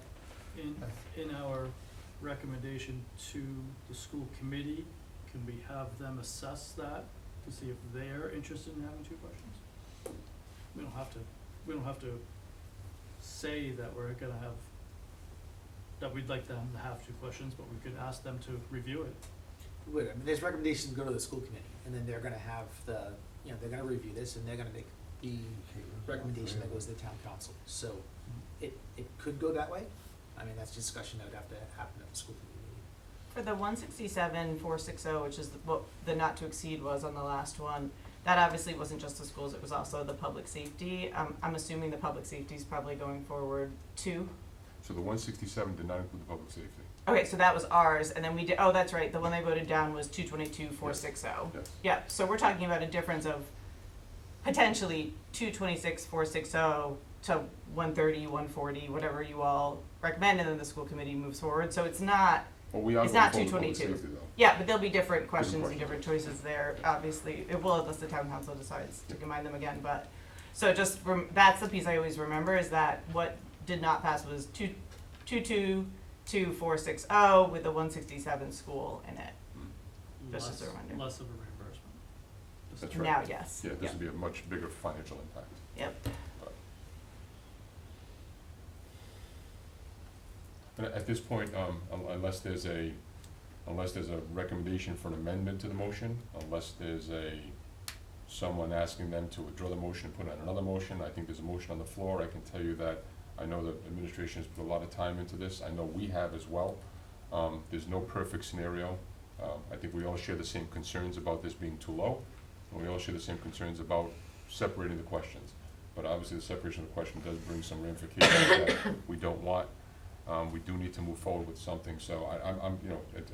In our recommendation to the school committee, can we have them assess that to see if they're interested in having 2 questions? We don't have to say that we're gonna have, that we'd like them to have 2 questions, but we could ask them to review it. Would, there's recommendations go to the school committee, and then they're gonna have they're gonna review this, and they're gonna make the recommendation that goes to the town council. So it could go that way. I mean, that's a discussion that would have to happen at the school committee meeting. For the 167,460, which is what the not to exceed was on the last one, that obviously wasn't just the schools, it was also the public safety. I'm assuming the public safety is probably going forward too. So the 167 did not include the public safety. Okay, so that was ours, and then we did, oh, that's right, the one they voted down was 222,460. Yes. Yeah, so we're talking about a difference of potentially 226,460 to 130, 140, whatever you all recommend, and then the school committee moves forward, so it's not, Well, we are it's going not forward with public 222. safety, though. Yeah, but there'll be different questions and questions. different choices there, obviously, it will unless the town council decides to combine them again, but, so just, that's the piece I always remember, is that what did not pass was 222,460 with the 167 school in it. Just as a reminder. Less of a reimbursement. Just- That's right. Now, yes. Yeah, this would be a much bigger financial impact. Yep. And at this point, unless there's a recommendation for an amendment to the motion, unless there's someone asking them to withdraw the motion, put on another motion, I think there's a motion on the floor. I can tell you that I know the administration has put a lot of time into this. I know we have as well. There's no perfect scenario. I think we all share the same concerns about this being too low, and we all share the same concerns about separating the questions. But obviously, the separation of the question does bring some ramifications that we don't want. We do need to move forward with something, so I'm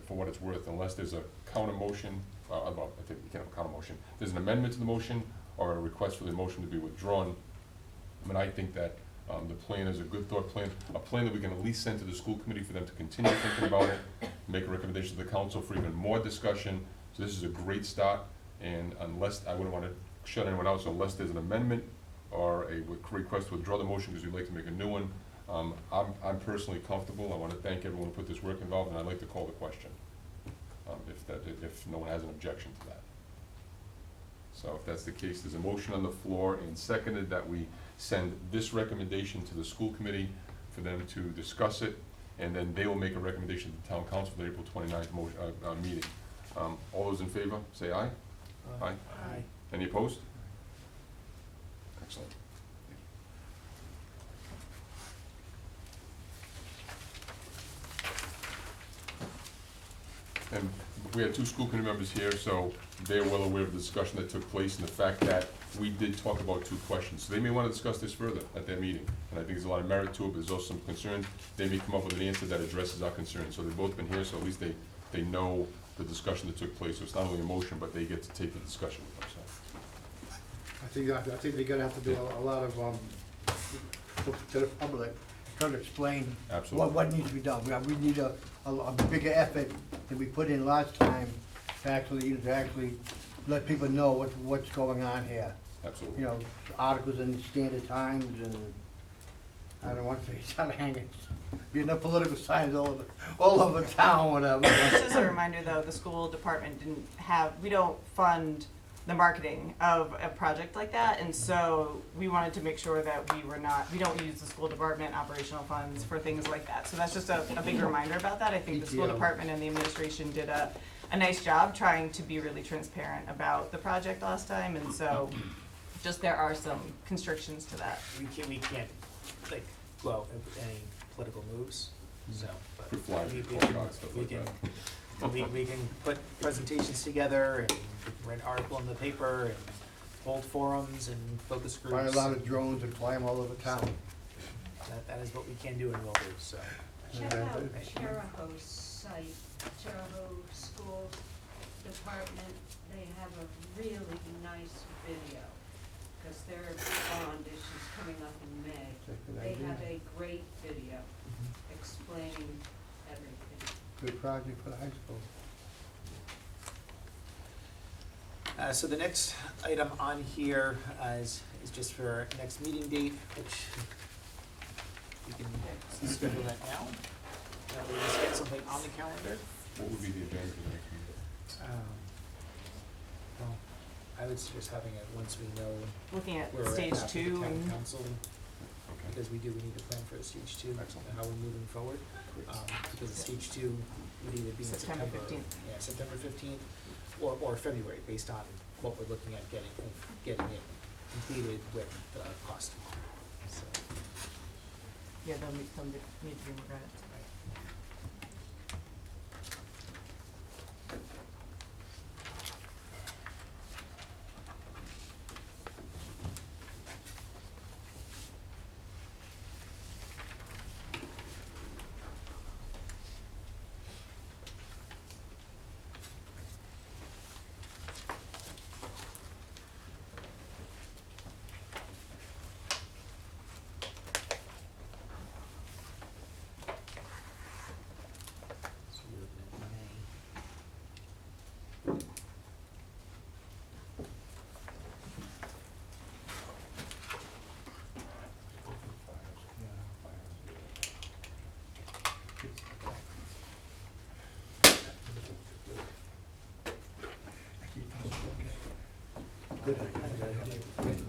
for what it's worth, unless there's a counter motion, I think you can't have a counter motion, there's an amendment to the motion or a request for the motion to be withdrawn. I mean, I think that the plan is a good thought plan, a plan that we can at least send to the school committee for them to continue thinking about it, make a recommendation to the council for even more discussion. So this is a great start, and unless, I wouldn't want to shut anyone out, so unless there's an amendment or a request to withdraw the motion because we'd like to make a new one, I'm personally comfortable. I want to thank everyone who put this work involved, and I'd like to call the question, if no one has an objection to that. So if that's the case, there's a motion on the floor and seconded that we send this recommendation to the school committee for them to discuss it, and then they will make a recommendation to the town council for the April 29th meeting. All those in favor, say aye. Aye. Aye. Any opposed? Excellent. And we had two school committee members here, so they're well aware of the discussion that took place and the fact that we did talk about two questions. So they may want to discuss this further at their meeting. And I think there's a lot of merit to it, but there's also some concern. They may come up with an answer that addresses our concerns. So they've both been here, so at least they know the discussion that took place. So it's not only a motion, but they get to take the discussion with them, so. I think they're gonna have to do a lot of, to the public, trying to explain Absolutely. what needs to be done. We need a bigger effort than we put in last time to actually let people know what's going on here. Absolutely. You know, articles in Standard Times and, I don't want to say, start hanging, being the political signs all over town, whatever. Just as a reminder though, the school department we don't fund the marketing of a project like that, and so we wanted to make sure that we don't use the school department operational funds for things like that. So that's just a big reminder about that. I think the school PTO. department and the administration did a nice job trying to be really transparent about the project last time, and so just there are some constrictions to that. We can't, like, go out with any political moves, so, but Good flyers, we postcards, stuff like that. we can put presentations together, and we can write an article in the paper, and hold forums and focus groups. Buy a lot of drones and fly them all over town. That is what we can do and will do, so. Check out Charahoe's site, Charahoe School Department, they have a really nice video, because their bond issue's coming up in May. They have a great video explaining everything. Good project for the high school. So the next item on here is just for our next meeting date, which we can schedule that now. We just get something on the calendar. What would be the agenda for the next meeting? Well, I would suggest having it once we know Looking at where we're at stage after the 2 town and council, Okay. because we need to plan for a stage 2, Excellent. and how we're moving forward. Because the stage 2 would either be in September September. 15th. Yeah, September 15th, or February, based on what we're looking at getting it completed with the cost. So, yeah, they'll need to be more granted. So we're looking at May.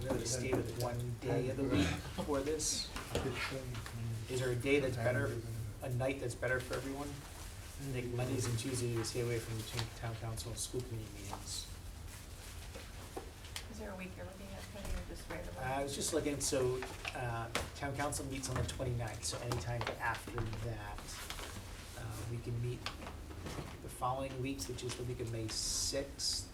Really stay with one day of the week for this. Is there a day that's better, a night that's better for everyone? I think Mondays and Tuesdays we stay away from between town council and school committee meetings. Is there a week you're looking at, Penny, or just randomly? I was just looking, so, town council meets on the 29th, so anytime after that. We can meet the following weeks, which is the week of May 6th.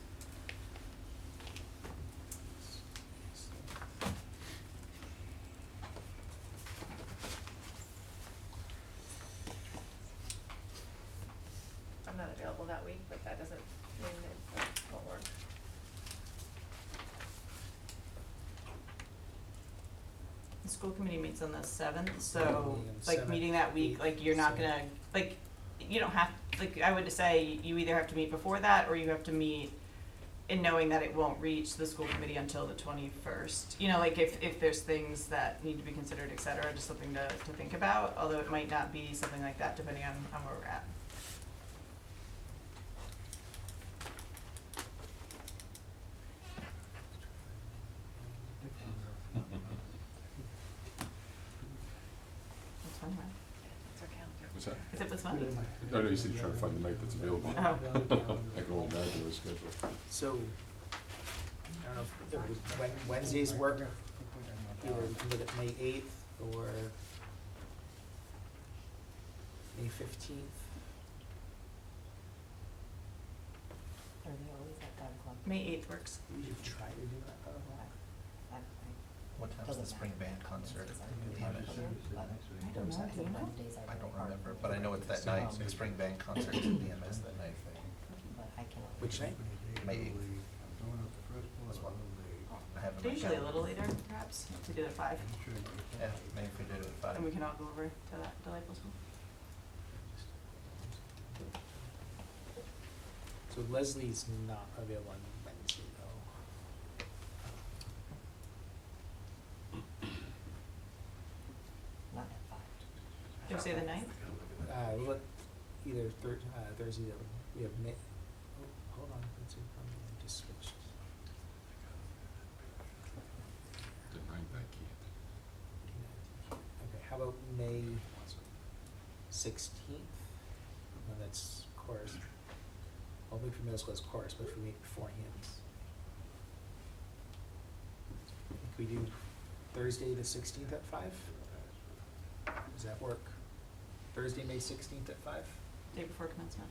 I'm not available that week, but that doesn't mean that won't work. The school committee meets on the 7th, Meeting so, on the like, 7th, meeting that week, like, you're not gonna, like, you don't have, like, I would say you either have to meet before that, or you have to meet in knowing that it won't reach the school committee until the 21st. You know, like, if there's things that need to be considered, et cetera, just something to think about, although it might not be something like that, depending on where we're at. What's that? Is it this Monday? No, you said you're trying to find the night that's available. Oh. I can only imagine the schedule. So, I don't know if Wednesdays work, either we can look at May 8th or May 15th. Are they always at 5 o'clock? May 8th works. We should try to do that. What time's the spring band concert? I don't know, do you know? I don't remember, but I know it's that night, the spring band concert's at DMS that night. Which night? May 8th. I have it They're on my usually a calendar. little later, perhaps, we do it at 5, Yeah, maybe if we did it at 5. and we can all go over to that delightful school. So Leslie's not available on Wednesday though. Not at 5. Thursday the 9th? What, either Thursday, we have May, oh, hold on, let's see, I just switched. The ninth I can't. Okay, how about May 16th? No, that's chorus. Well, maybe for middle school it's chorus, but for me beforehand. Can we do Thursday the 16th at 5? Does that work? Thursday, May 16th at 5? Day before commencement.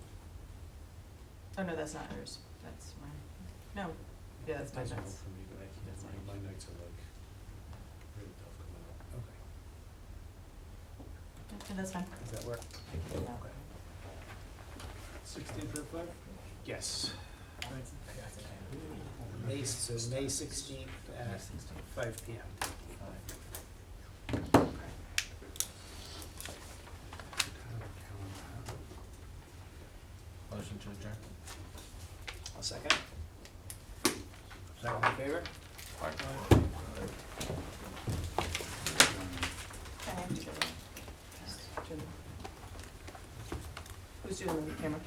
Oh, no, that's not yours, that's mine. No, yeah, that's mine, that's. for me, but I can't, that's my mine. nights are like really tough coming up. Okay, Yeah, that's fine. does that work? Okay. 16th at 5? Yes. May 16th at 5 p.m. Motion to adjourn. I'll second. All in favor? Aye. I have to go. Who's doing the camera?